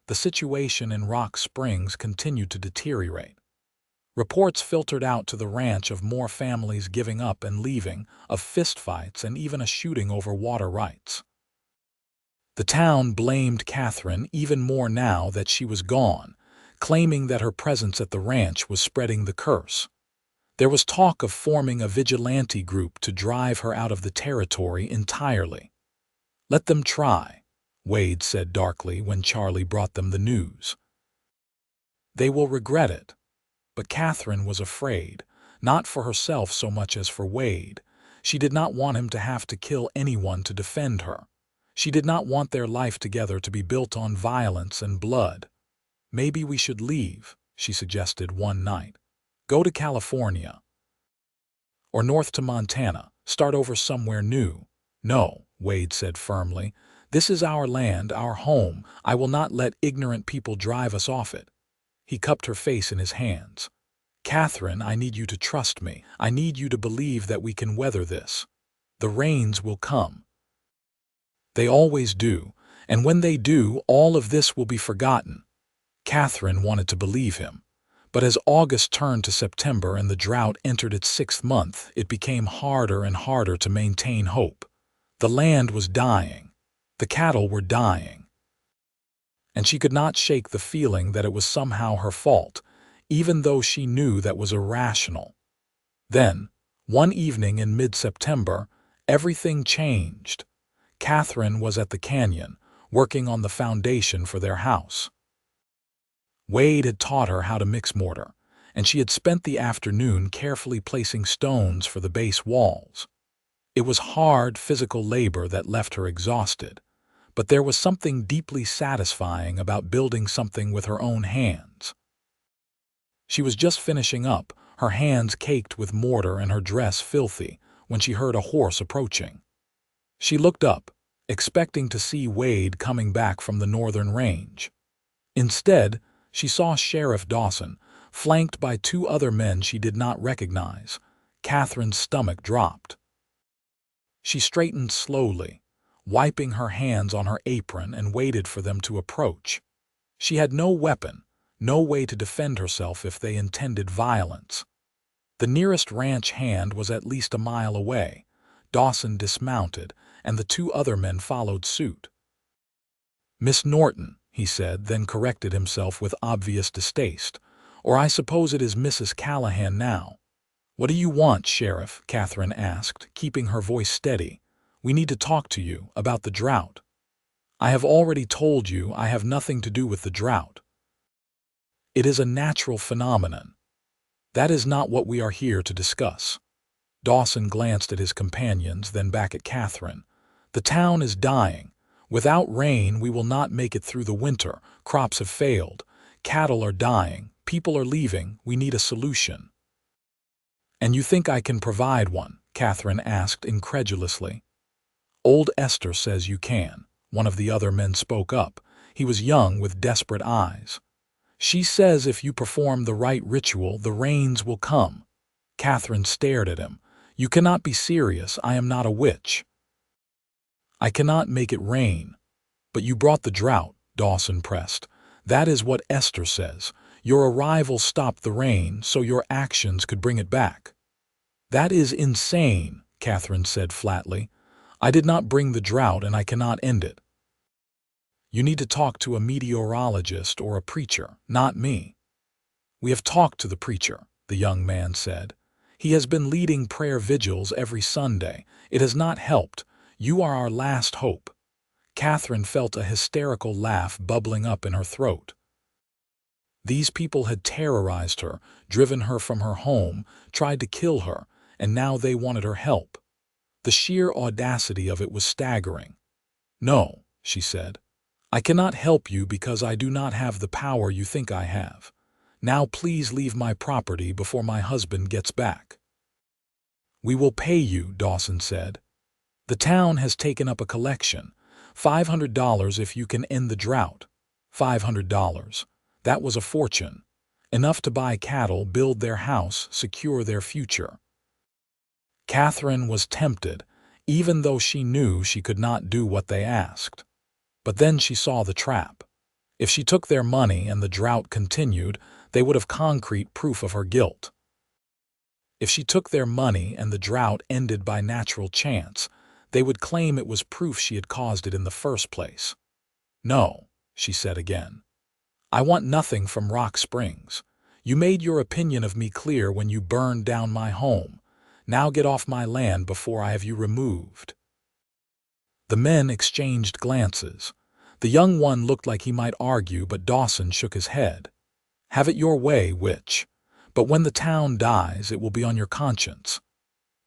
The situation in Rock Springs continued to deteriorate. Reports filtered out to the ranch of more families giving up and leaving, of fistfights and even a shooting over water rights. The town blamed Katherine even more now that she was gone, claiming that her presence at the ranch was spreading the curse. There was talk of forming a vigilante group to drive her out of the territory entirely. "Let them try," Wade said darkly when Charlie brought them the news. "They will regret it." But Katherine was afraid, not for herself so much as for Wade. She did not want him to have to kill anyone to defend her. She did not want their life together to be built on violence and blood. "Maybe we should leave," she suggested one night. "Go to California. Or north to Montana, start over somewhere new." "No," Wade said firmly. "This is our land, our home. I will not let ignorant people drive us off it." He cupped her face in his hands. "Katherine, I need you to trust me. I need you to believe that we can weather this. The rains will come. They always do, and when they do, all of this will be forgotten." Katherine wanted to believe him. But as August turned to September and the drought entered its 6th month, it became harder and harder to maintain hope. The land was dying. The cattle were dying. And she could not shake the feeling that it was somehow her fault, even though she knew that was irrational. Then, one evening in mid-September, everything changed. Katherine was at the canyon, working on the foundation for their house. Wade had taught her how to mix mortar, and she had spent the afternoon carefully placing stones for the base walls. It was hard physical labor that left her exhausted, but there was something deeply satisfying about building something with her own hands. She was just finishing up, her hands caked with mortar and her dress filthy, when she heard a horse approaching. She looked up, expecting to see Wade coming back from the northern range. Instead, she saw Sheriff Dawson, flanked by 2 other men she did not recognize. Katherine's stomach dropped. She straightened slowly, wiping her hands on her apron, and waited for them to approach. She had no weapon, no way to defend herself if they intended violence. The nearest ranch hand was at least a mile away. Dawson dismounted, and the 2 other men followed suit. "Miss Norton," he said, then corrected himself with obvious distaste. "Or I suppose it is Mrs. Callahan now." "What do you want, Sheriff?" Katherine asked, keeping her voice steady. "We need to talk to you about the drought." "I have already told you I have nothing to do with the drought. It is a natural phenomenon. That is not what we are here to discuss." Dawson glanced at his companions, then back at Katherine. "The town is dying. Without rain, we will not make it through the winter. Crops have failed. Cattle are dying. People are leaving. We need a solution." And you think I can provide one? Katherine asked incredulously. Old Esther says you can, one of the other men spoke up. He was young with desperate eyes. She says if you perform the right ritual, the rains will come. Katherine stared at him. You cannot be serious. I am not a witch. I cannot make it rain. But you brought the drought, Dawson pressed. That is what Esther says. Your arrival stopped the rain, so your actions could bring it back. That is insane, Katherine said flatly. I did not bring the drought and I cannot end it. You need to talk to a meteorologist or a preacher, not me. We have talked to the preacher, the young man said. He has been leading prayer vigils every Sunday. It has not helped. You are our last hope. Katherine felt a hysterical laugh bubbling up in her throat. These people had terrorized her, driven her from her home, tried to kill her, and now they wanted her help. The sheer audacity of it was staggering. No, she said. I cannot help you because I do not have the power you think I have. Now please leave my property before my husband gets back. We will pay you, Dawson said. The town has taken up a collection. $500 if you can end the drought. $500. That was a fortune. Enough to buy cattle, build their house, secure their future. Katherine was tempted, even though she knew she could not do what they asked. But then she saw the trap. If she took their money and the drought continued, they would have concrete proof of her guilt. If she took their money and the drought ended by natural chance, they would claim it was proof she had caused it in the first place. No, she said again. I want nothing from Rock Springs. You made your opinion of me clear when you burned down my home. Now get off my land before I have you removed. The men exchanged glances. The young one looked like he might argue, but Dawson shook his head. Have it your way, witch. But when the town dies, it will be on your conscience.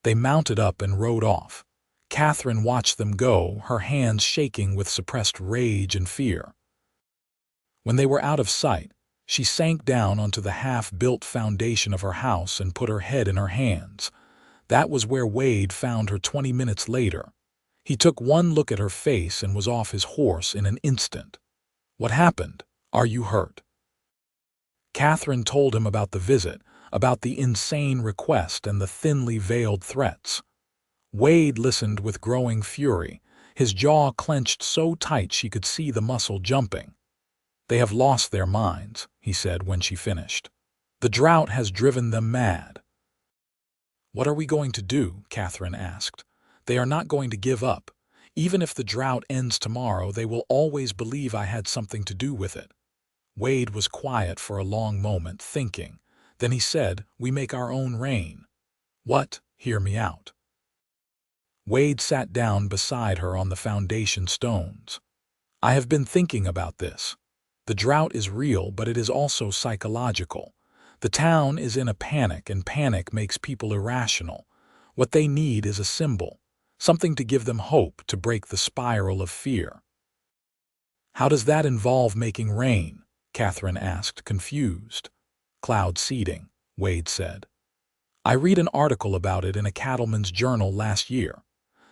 They mounted up and rode off. Katherine watched them go, her hands shaking with suppressed rage and fear. When they were out of sight, she sank down onto the half-built foundation of her house and put her head in her hands. That was where Wade found her 20 minutes later. He took one look at her face and was off his horse in an instant. What happened? Are you hurt? Katherine told him about the visit, about the insane request and the thinly veiled threats. Wade listened with growing fury, his jaw clenched so tight she could see the muscle jumping. They have lost their minds, he said when she finished. The drought has driven them mad. What are we going to do? Katherine asked. They are not going to give up. Even if the drought ends tomorrow, they will always believe I had something to do with it. Wade was quiet for a long moment, thinking. Then he said, we make our own rain. What? Hear me out. Wade sat down beside her on the foundation stones. I have been thinking about this. The drought is real, but it is also psychological. The town is in a panic, and panic makes people irrational. What they need is a symbol, something to give them hope, to break the spiral of fear. How does that involve making rain? Katherine asked, confused. Cloud seeding, Wade said. I read an article about it in a cattleman's journal last year.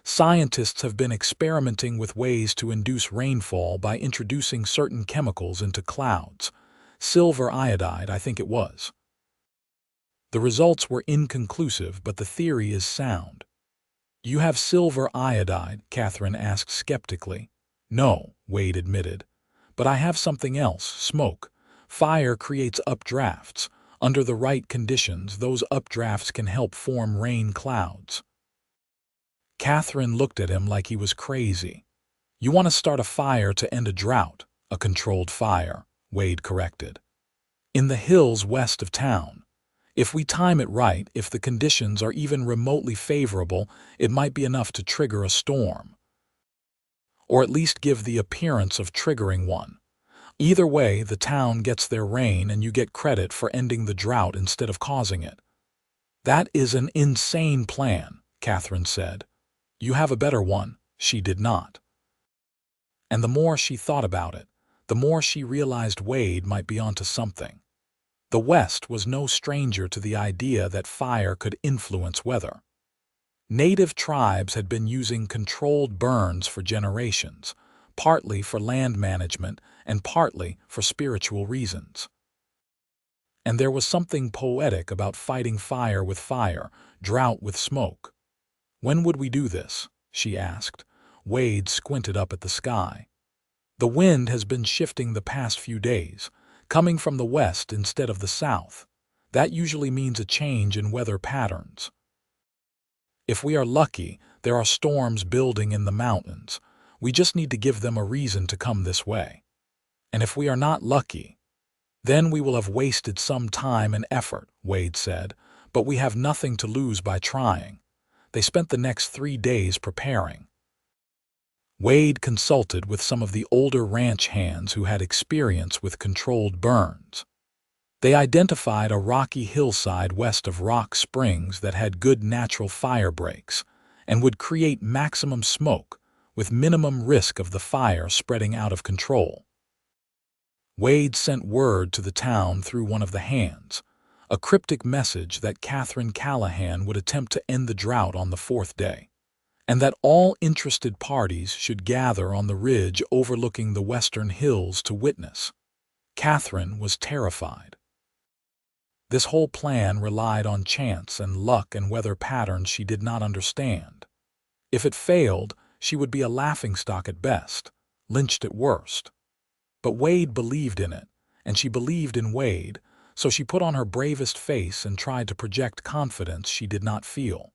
Scientists have been experimenting with ways to induce rainfall by introducing certain chemicals into clouds. Silver iodide, I think it was. The results were inconclusive, but the theory is sound. You have silver iodide? Katherine asked skeptically. No, Wade admitted. But I have something else, smoke. Fire creates updrafts. Under the right conditions, those updrafts can help form rain clouds. Katherine looked at him like he was crazy. You want to start a fire to end a drought? A controlled fire, Wade corrected. In the hills west of town. If we time it right, if the conditions are even remotely favorable, it might be enough to trigger a storm. Or at least give the appearance of triggering one. Either way, the town gets their rain and you get credit for ending the drought instead of causing it. That is an insane plan, Katherine said. You have a better one. She did not. And the more she thought about it, the more she realized Wade might be onto something. The West was no stranger to the idea that fire could influence weather. Native tribes had been using controlled burns for generations, partly for land management and partly for spiritual reasons. And there was something poetic about fighting fire with fire, drought with smoke. "When would we do this?" she asked. Wade squinted up at the sky. "The wind has been shifting the past few days, coming from the west instead of the south. That usually means a change in weather patterns. If we are lucky, there are storms building in the mountains. We just need to give them a reason to come this way. And if we are not lucky, then we will have wasted some time and effort," Wade said, "but we have nothing to lose by trying." They spent the next 3 days preparing. Wade consulted with some of the older ranch hands who had experience with controlled burns. They identified a rocky hillside west of Rock Springs that had good natural fire breaks and would create maximum smoke with minimum risk of the fire spreading out of control. Wade sent word to the town through one of the hands, a cryptic message that Katherine Callahan would attempt to end the drought on the 4th day, and that all interested parties should gather on the ridge overlooking the western hills to witness. Katherine was terrified. This whole plan relied on chance and luck and weather patterns she did not understand. If it failed, she would be a laughingstock at best, lynched at worst. But Wade believed in it, and she believed in Wade, so she put on her bravest face and tried to project confidence she did not feel.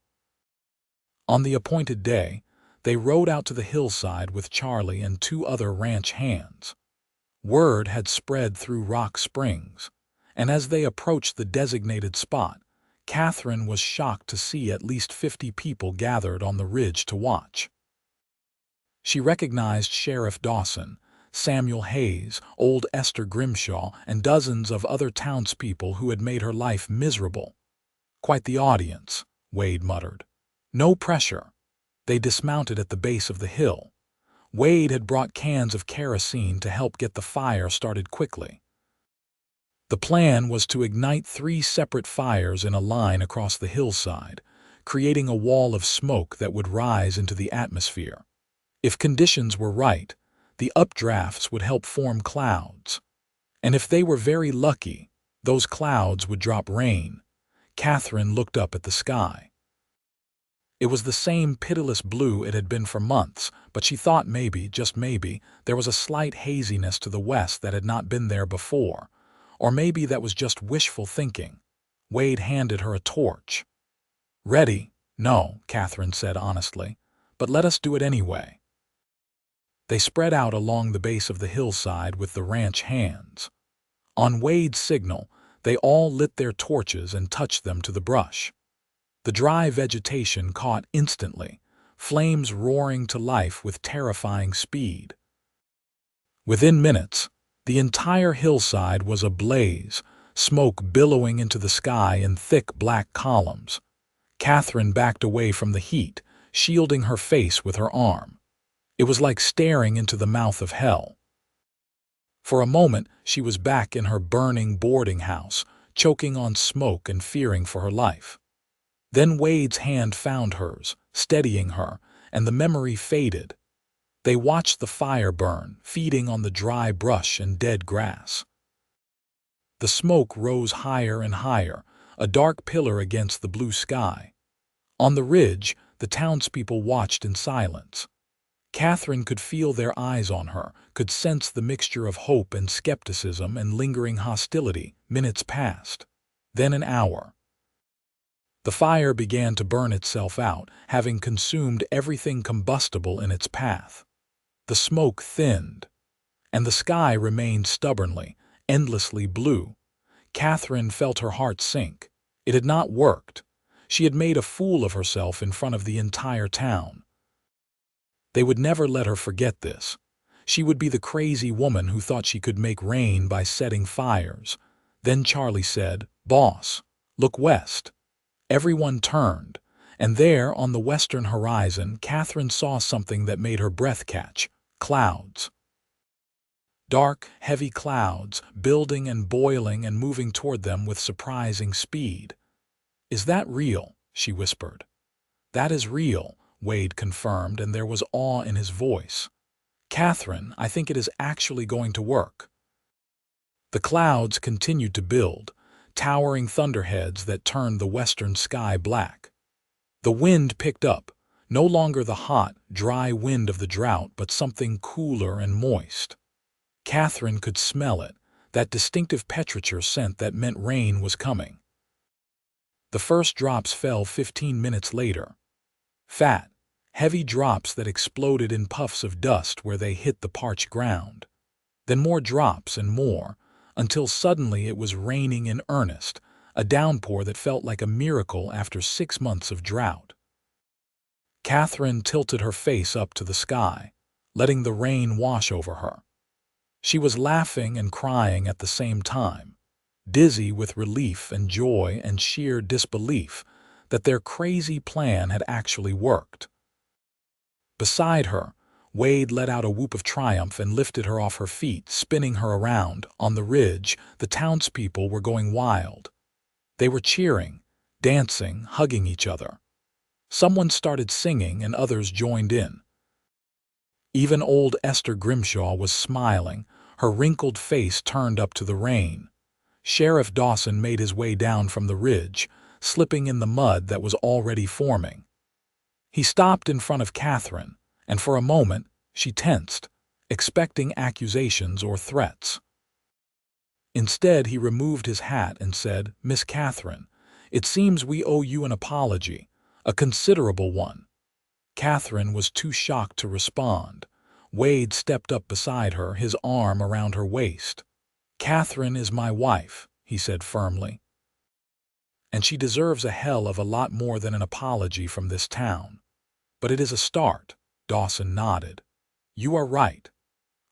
On the appointed day, they rode out to the hillside with Charlie and 2 other ranch hands. Word had spread through Rock Springs, and as they approached the designated spot, Katherine was shocked to see at least 50 people gathered on the ridge to watch. She recognized Sheriff Dawson, Samuel Hayes, old Esther Grimshaw, and dozens of other townspeople who had made her life miserable. "Quite the audience," Wade muttered. "No pressure." They dismounted at the base of the hill. Wade had brought cans of kerosene to help get the fire started quickly. The plan was to ignite 3 separate fires in a line across the hillside, creating a wall of smoke that would rise into the atmosphere. If conditions were right, the updrafts would help form clouds. And if they were very lucky, those clouds would drop rain. Katherine looked up at the sky. It was the same pitiless blue it had been for months, but she thought maybe, just maybe, there was a slight haziness to the west that had not been there before. Or maybe that was just wishful thinking. Wade handed her a torch. "Ready?" "No," Katherine said honestly, "but let us do it anyway." They spread out along the base of the hillside with the ranch hands. On Wade's signal, they all lit their torches and touched them to the brush. The dry vegetation caught instantly, flames roaring to life with terrifying speed. Within minutes, the entire hillside was ablaze, smoke billowing into the sky in thick black columns. Katherine backed away from the heat, shielding her face with her arm. It was like staring into the mouth of hell. For a moment, she was back in her burning boarding house, choking on smoke and fearing for her life. Then Wade's hand found hers, steadying her, and the memory faded. They watched the fire burn, feeding on the dry brush and dead grass. The smoke rose higher and higher, a dark pillar against the blue sky. On the ridge, the townspeople watched in silence. Katherine could feel their eyes on her, could sense the mixture of hope and skepticism and lingering hostility. Minutes passed. Then an hour. The fire began to burn itself out, having consumed everything combustible in its path. The smoke thinned, and the sky remained stubbornly, endlessly blue. Katherine felt her heart sink. It had not worked. She had made a fool of herself in front of the entire town. They would never let her forget this. She would be the crazy woman who thought she could make rain by setting fires. Then Charlie said, "Boss, look west." Everyone turned, and there, on the western horizon, Katherine saw something that made her breath catch. Clouds. Dark, heavy clouds, building and boiling and moving toward them with surprising speed. "Is that real?" she whispered. "That is real," Wade confirmed, and there was awe in his voice. "Katherine, I think it is actually going to work." The clouds continued to build, towering thunderheads that turned the western sky black. The wind picked up, no longer the hot, dry wind of the drought, but something cooler and moist. Katherine could smell it, that distinctive petrichor scent that meant rain was coming. The first drops fell 15 minutes later. Fat, heavy drops that exploded in puffs of dust where they hit the parched ground. Then more drops and more, until suddenly it was raining in earnest, a downpour that felt like a miracle after 6 months of drought. Katherine tilted her face up to the sky, letting the rain wash over her. She was laughing and crying at the same time, dizzy with relief and joy and sheer disbelief that their crazy plan had actually worked. Beside her, Wade let out a whoop of triumph and lifted her off her feet, spinning her around. On the ridge, the townspeople were going wild. They were cheering, dancing, hugging each other. Someone started singing and others joined in. Even old Esther Grimshaw was smiling, her wrinkled face turned up to the rain. Sheriff Dawson made his way down from the ridge, slipping in the mud that was already forming. He stopped in front of Katherine, and for a moment she tensed, expecting accusations or threats. Instead, he removed his hat and said, "Miss Katherine, it seems we owe you an apology, a considerable one." Katherine was too shocked to respond. Wade stepped up beside her, his arm around her waist. "Katherine is my wife," he said firmly. "And she deserves a hell of a lot more than an apology from this town. But it is a start." Dawson nodded. "You are right.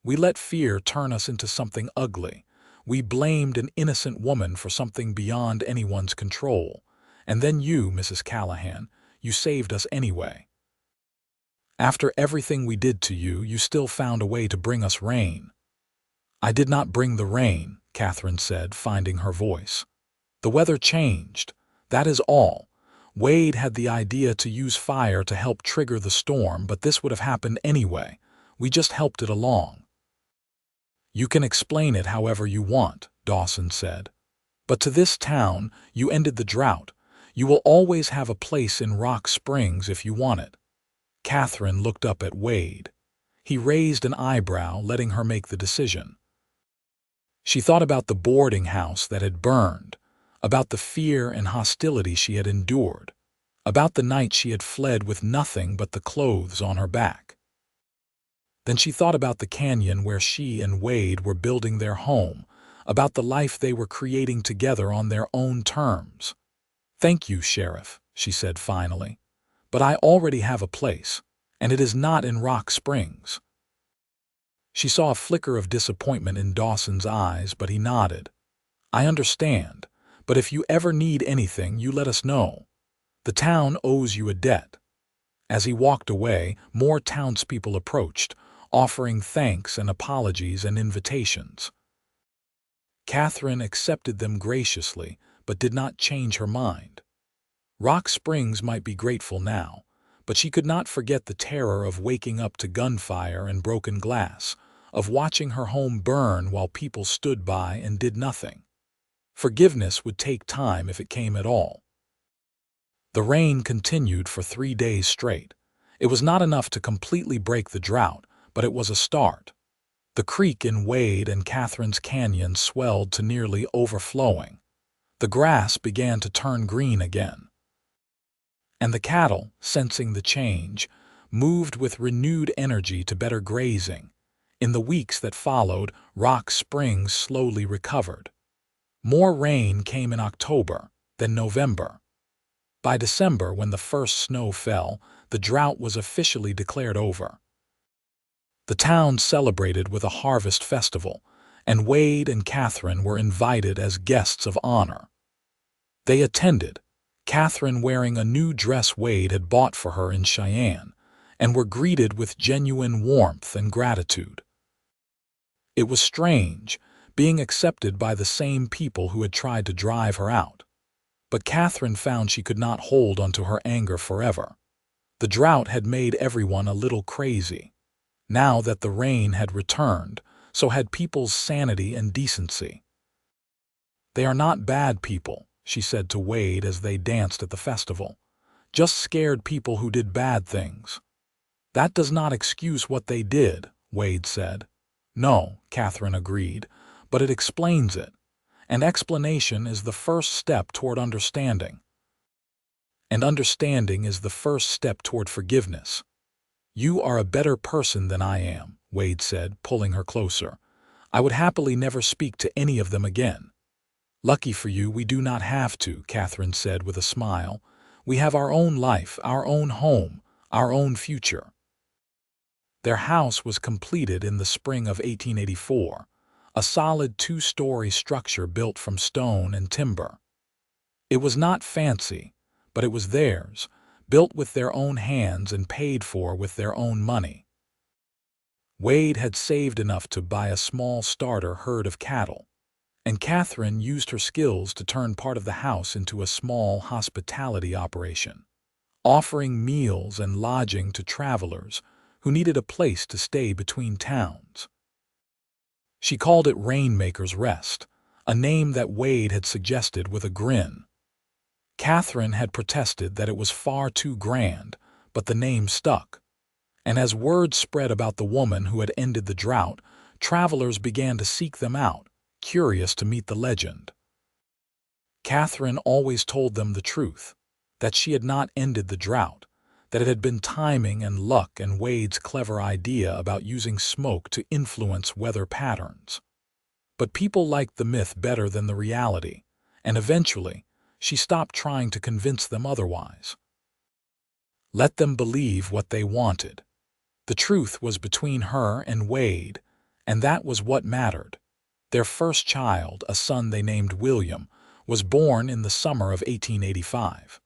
We let fear turn us into something ugly. We blamed an innocent woman for something beyond anyone's control. And then you, Mrs. Callahan, you saved us anyway. After everything we did to you, you still found a way to bring us rain." "I did not bring the rain," Katherine said, finding her voice. "The weather changed. That is all. Wade had the idea to use fire to help trigger the storm, but this would have happened anyway. We just helped it along." "You can explain it however you want," Dawson said. "But to this town, you ended the drought. You will always have a place in Rock Springs if you want it." Katherine looked up at Wade. He raised an eyebrow, letting her make the decision. She thought about the boarding house that had burned, about the fear and hostility she had endured, about the night she had fled with nothing but the clothes on her back. Then she thought about the canyon where she and Wade were building their home, about the life they were creating together on their own terms. "Thank you, Sheriff," she said finally, "but I already have a place, and it is not in Rock Springs." She saw a flicker of disappointment in Dawson's eyes, but he nodded. "I understand, but if you ever need anything, you let us know. The town owes you a debt." As he walked away, more townspeople approached, offering thanks and apologies and invitations. Katherine accepted them graciously, but did not change her mind. Rock Springs might be grateful now, but she could not forget the terror of waking up to gunfire and broken glass, of watching her home burn while people stood by and did nothing. Forgiveness would take time if it came at all. The rain continued for 3 days straight. It was not enough to completely break the drought, but it was a start. The creek in Wade and Katherine's canyon swelled to nearly overflowing. The grass began to turn green again. And the cattle, sensing the change, moved with renewed energy to better grazing. In the weeks that followed, Rock Springs slowly recovered. More rain came in October, then November. By December, when the first snow fell, the drought was officially declared over. The town celebrated with a harvest festival, and Wade and Katherine were invited as guests of honor. They attended, Katherine wearing a new dress Wade had bought for her in Cheyenne, and were greeted with genuine warmth and gratitude. It was strange, being accepted by the same people who had tried to drive her out. But Katherine found she could not hold onto her anger forever. The drought had made everyone a little crazy. Now that the rain had returned, so had people's sanity and decency. "They are not bad people," she said to Wade as they danced at the festival. "Just scared people who did bad things." "That does not excuse what they did," Wade said. "No," Katherine agreed, "but it explains it. And explanation is the first step toward understanding. And understanding is the first step toward forgiveness." "You are a better person than I am," Wade said, pulling her closer. "I would happily never speak to any of them again." "Lucky for you, we do not have to," Katherine said with a smile. "We have our own life, our own home, our own future." Their house was completed in the spring of 1884, a solid two-story structure built from stone and timber. It was not fancy, but it was theirs, built with their own hands and paid for with their own money. Wade had saved enough to buy a small starter herd of cattle, and Katherine used her skills to turn part of the house into a small hospitality operation, offering meals and lodging to travelers who needed a place to stay between towns. She called it Rainmaker's Rest, a name that Wade had suggested with a grin. Katherine had protested that it was far too grand, but the name stuck. And as word spread about the woman who had ended the drought, travelers began to seek them out, curious to meet the legend. Katherine always told them the truth, that she had not ended the drought, that it had been timing and luck and Wade's clever idea about using smoke to influence weather patterns. But people liked the myth better than the reality, and eventually, she stopped trying to convince them otherwise. Let them believe what they wanted. The truth was between her and Wade, and that was what mattered. Their first child, a son they named William, was born in the summer of 1885.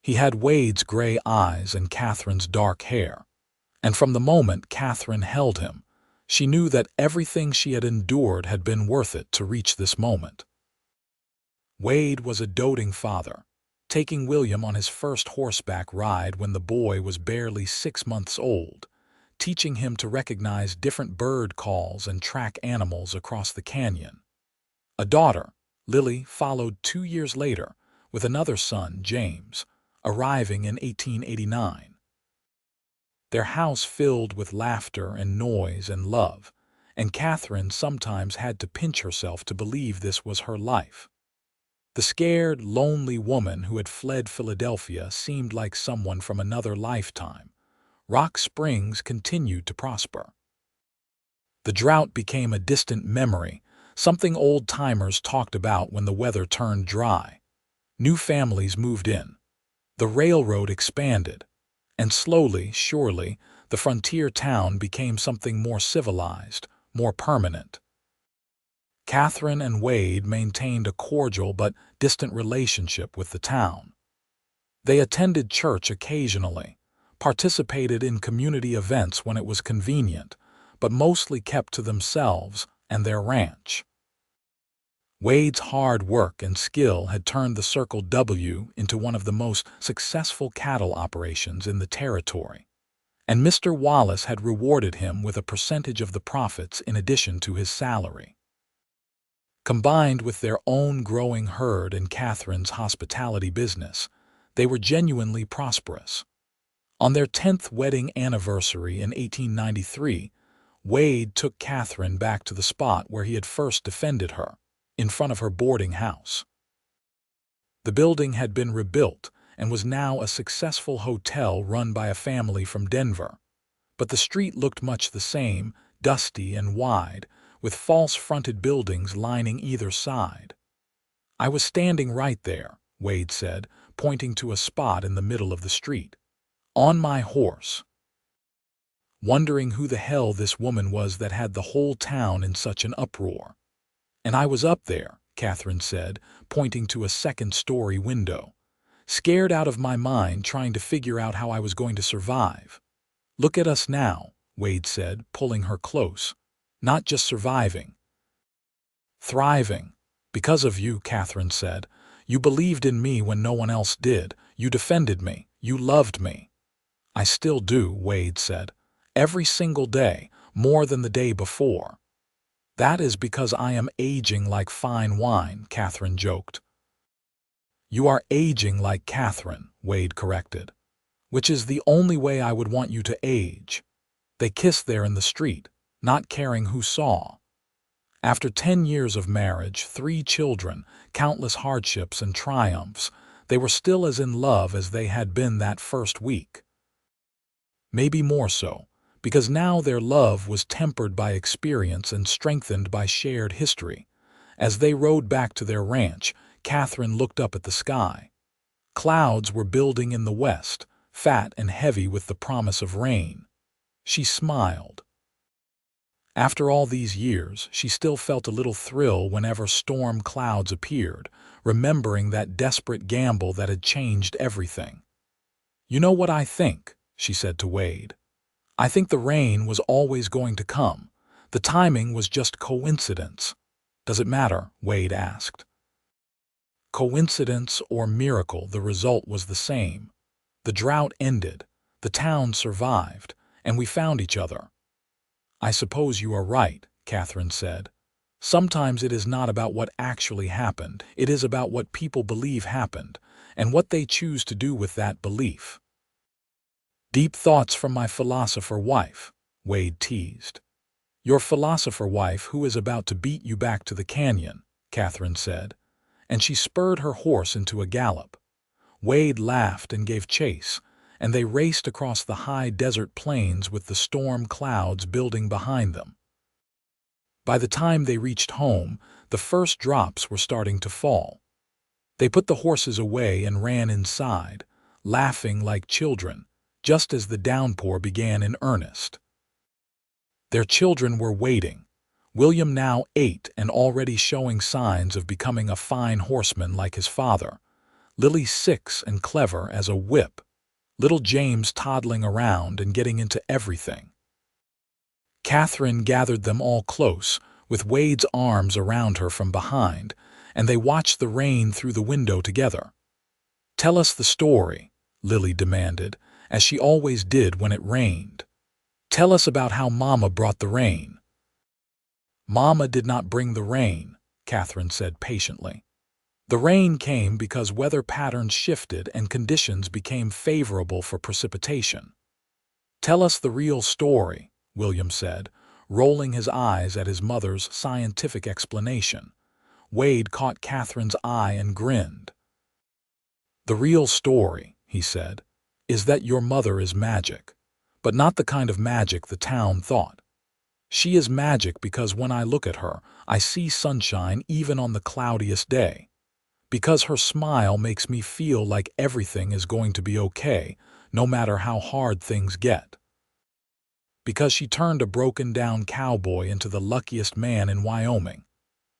He had Wade's gray eyes and Katherine's dark hair, and from the moment Katherine held him, she knew that everything she had endured had been worth it to reach this moment. Wade was a doting father, taking William on his first horseback ride when the boy was barely 6 months old, teaching him to recognize different bird calls and track animals across the canyon. A daughter, Lily, followed 2 years later, with another son, James, arriving in 1889. Their house filled with laughter and noise and love, and Katherine sometimes had to pinch herself to believe this was her life. The scared, lonely woman who had fled Philadelphia seemed like someone from another lifetime. Rock Springs continued to prosper. The drought became a distant memory, something old-timers talked about when the weather turned dry. New families moved in. The railroad expanded, and slowly, surely, the frontier town became something more civilized, more permanent. Katherine and Wade maintained a cordial but distant relationship with the town. They attended church occasionally, participated in community events when it was convenient, but mostly kept to themselves and their ranch. Wade's hard work and skill had turned the Circle W into one of the most successful cattle operations in the territory, and Mr. Wallace had rewarded him with a percentage of the profits in addition to his salary. Combined with their own growing herd and Katherine's hospitality business, they were genuinely prosperous. On their 10th wedding anniversary in 1893, Wade took Katherine back to the spot where he had first defended her, in front of her boarding house. The building had been rebuilt and was now a successful hotel run by a family from Denver, but the street looked much the same, dusty and wide, with false-fronted buildings lining either side. "I was standing right there," Wade said, pointing to a spot in the middle of the street, "on my horse, wondering who the hell this woman was that had the whole town in such an uproar. And I was up there," Katherine said, pointing to a second-story window, "scared out of my mind trying to figure out how I was going to survive. Look at us now," Wade said, pulling her close. Not just surviving. Thriving. Because of you, Katherine said. You believed in me when no one else did. You defended me. You loved me. I still do, Wade said. Every single day, more than the day before. That is because I am aging like fine wine, Katherine joked. You are aging like Katherine, Wade corrected. Which is the only way I would want you to age. They kissed there in the street, not caring who saw. After 10 years of marriage, 3 children, countless hardships and triumphs, they were still as in love as they had been that first week. Maybe more so, because now their love was tempered by experience and strengthened by shared history. As they rode back to their ranch, Katherine looked up at the sky. Clouds were building in the west, fat and heavy with the promise of rain. She smiled. After all these years, she still felt a little thrill whenever storm clouds appeared, remembering that desperate gamble that had changed everything. You know what I think, she said to Wade. I think the rain was always going to come. The timing was just coincidence. Does it matter? Wade asked. Coincidence or miracle, the result was the same. The drought ended, the town survived, and we found each other. I suppose you are right, Katherine said. Sometimes it is not about what actually happened, it is about what people believe happened, and what they choose to do with that belief. Deep thoughts from my philosopher wife, Wade teased. Your philosopher wife who is about to beat you back to the canyon, Katherine said, and she spurred her horse into a gallop. Wade laughed and gave chase, and they raced across the high desert plains with the storm clouds building behind them. By the time they reached home, the first drops were starting to fall. They put the horses away and ran inside, laughing like children, just as the downpour began in earnest. Their children were waiting. William, now 8 and already showing signs of becoming a fine horseman like his father. Lily, 6 and clever as a whip. Little James toddling around and getting into everything. Katherine gathered them all close, with Wade's arms around her from behind, and they watched the rain through the window together. Tell us the story, Lily demanded, as she always did when it rained. Tell us about how Mama brought the rain. Mama did not bring the rain, Katherine said patiently. The rain came because weather patterns shifted and conditions became favorable for precipitation. Tell us the real story, William said, rolling his eyes at his mother's scientific explanation. Wade caught Katherine's eye and grinned. The real story, he said, is that your mother is magic, but not the kind of magic the town thought. She is magic because when I look at her, I see sunshine even on the cloudiest day. Because her smile makes me feel like everything is going to be okay, no matter how hard things get. Because she turned a broken-down cowboy into the luckiest man in Wyoming.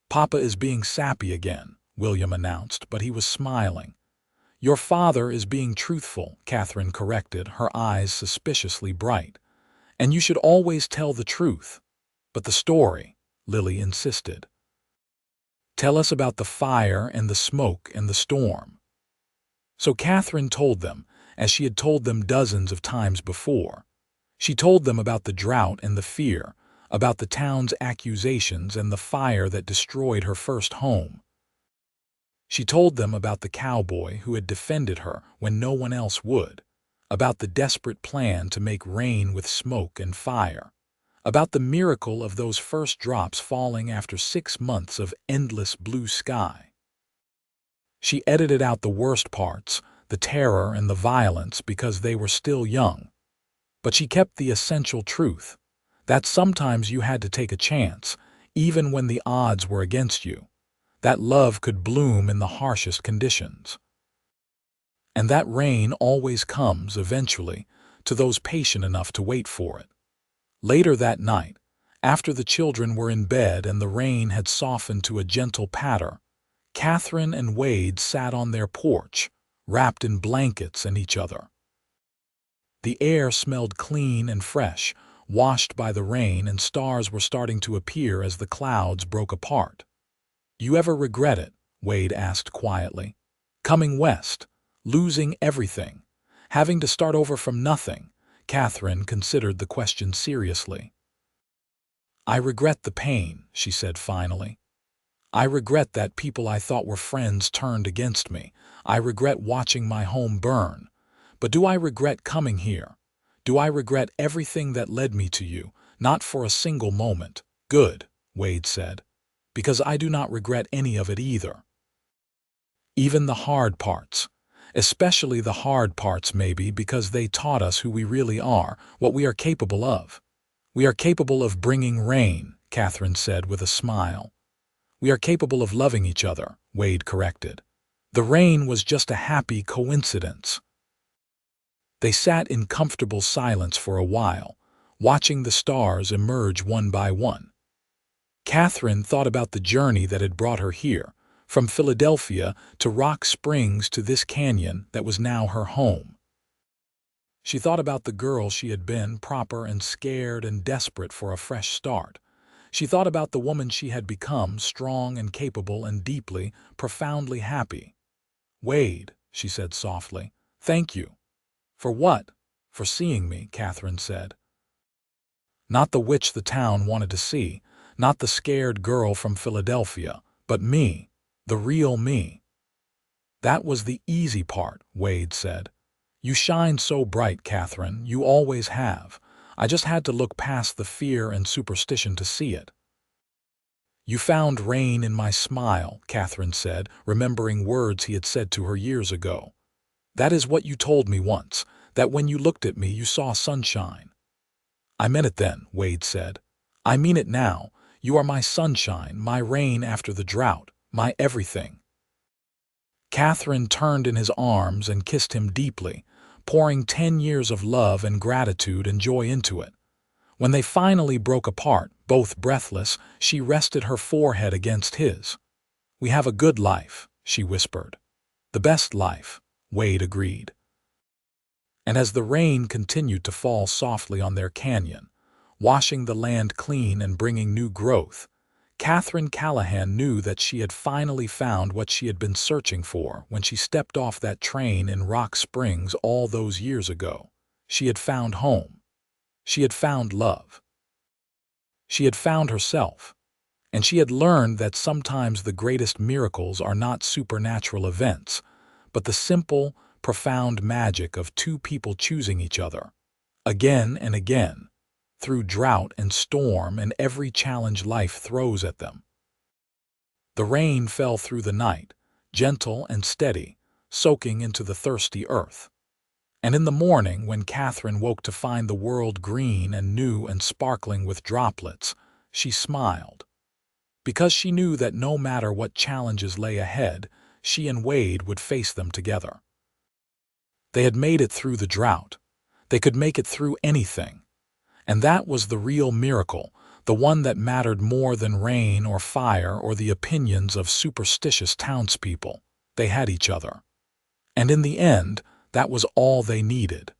Papa is being sappy again, William announced, but he was smiling. Your father is being truthful, Katherine corrected, her eyes suspiciously bright. And you should always tell the truth. But the story, Lily insisted. Tell us about the fire and the smoke and the storm. So Katherine told them, as she had told them dozens of times before. She told them about the drought and the fear, about the town's accusations and the fire that destroyed her first home. She told them about the cowboy who had defended her when no one else would, about the desperate plan to make rain with smoke and fire, about the miracle of those first drops falling after 6 months of endless blue sky. She edited out the worst parts, the terror and the violence, because they were still young. But she kept the essential truth, that sometimes you had to take a chance, even when the odds were against you, that love could bloom in the harshest conditions. And that rain always comes, eventually, to those patient enough to wait for it. Later that night, after the children were in bed and the rain had softened to a gentle patter, Katherine and Wade sat on their porch, wrapped in blankets and each other. The air smelled clean and fresh, washed by the rain, and stars were starting to appear as the clouds broke apart. "You ever regret it?" Wade asked quietly. "Coming west, losing everything, having to start over from nothing?" Katherine considered the question seriously. "I regret the pain," she said finally. "I regret that people I thought were friends turned against me. I regret watching my home burn. But do I regret coming here? Do I regret everything that led me to you? Not for a single moment." "Good," Wade said, "because I do not regret any of it either. Even the hard parts. Especially the hard parts, maybe because they taught us who we really are, what we are capable of." "We are capable of bringing rain," Katherine said with a smile. "We are capable of loving each other," Wade corrected. "The rain was just a happy coincidence." They sat in comfortable silence for a while, watching the stars emerge one by one. Katherine thought about the journey that had brought her here, from Philadelphia to Rock Springs to this canyon that was now her home. She thought about the girl she had been, proper and scared and desperate for a fresh start. She thought about the woman she had become, strong and capable and deeply, profoundly happy. "Wade," she said softly, "thank you." "For what?" "For seeing me," Katherine said. "Not the witch the town wanted to see, not the scared girl from Philadelphia, but me, the real me." "That was the easy part," Wade said. "You shine so bright, Katherine, you always have. I just had to look past the fear and superstition to see it." "You found rain in my smile," Katherine said, remembering words he had said to her years ago. "That is what you told me once, that when you looked at me you saw sunshine." "I meant it then," Wade said. "I mean it now. You are my sunshine, my rain after the drought, my everything." Katherine turned in his arms and kissed him deeply, pouring 10 years of love and gratitude and joy into it. When they finally broke apart, both breathless, she rested her forehead against his. "We have a good life," she whispered. "The best life," Wade agreed. And as the rain continued to fall softly on their canyon, washing the land clean and bringing new growth, Katherine Callahan knew that she had finally found what she had been searching for when she stepped off that train in Rock Springs all those years ago. She had found home. She had found love. She had found herself. And she had learned that sometimes the greatest miracles are not supernatural events, but the simple, profound magic of two people choosing each other, again and again, through drought and storm and every challenge life throws at them. The rain fell through the night, gentle and steady, soaking into the thirsty earth. And in the morning, when Katherine woke to find the world green and new and sparkling with droplets, she smiled. Because she knew that no matter what challenges lay ahead, she and Wade would face them together. They had made it through the drought. They could make it through anything. And that was the real miracle, the one that mattered more than rain or fire or the opinions of superstitious townspeople. They had each other. And in the end, that was all they needed.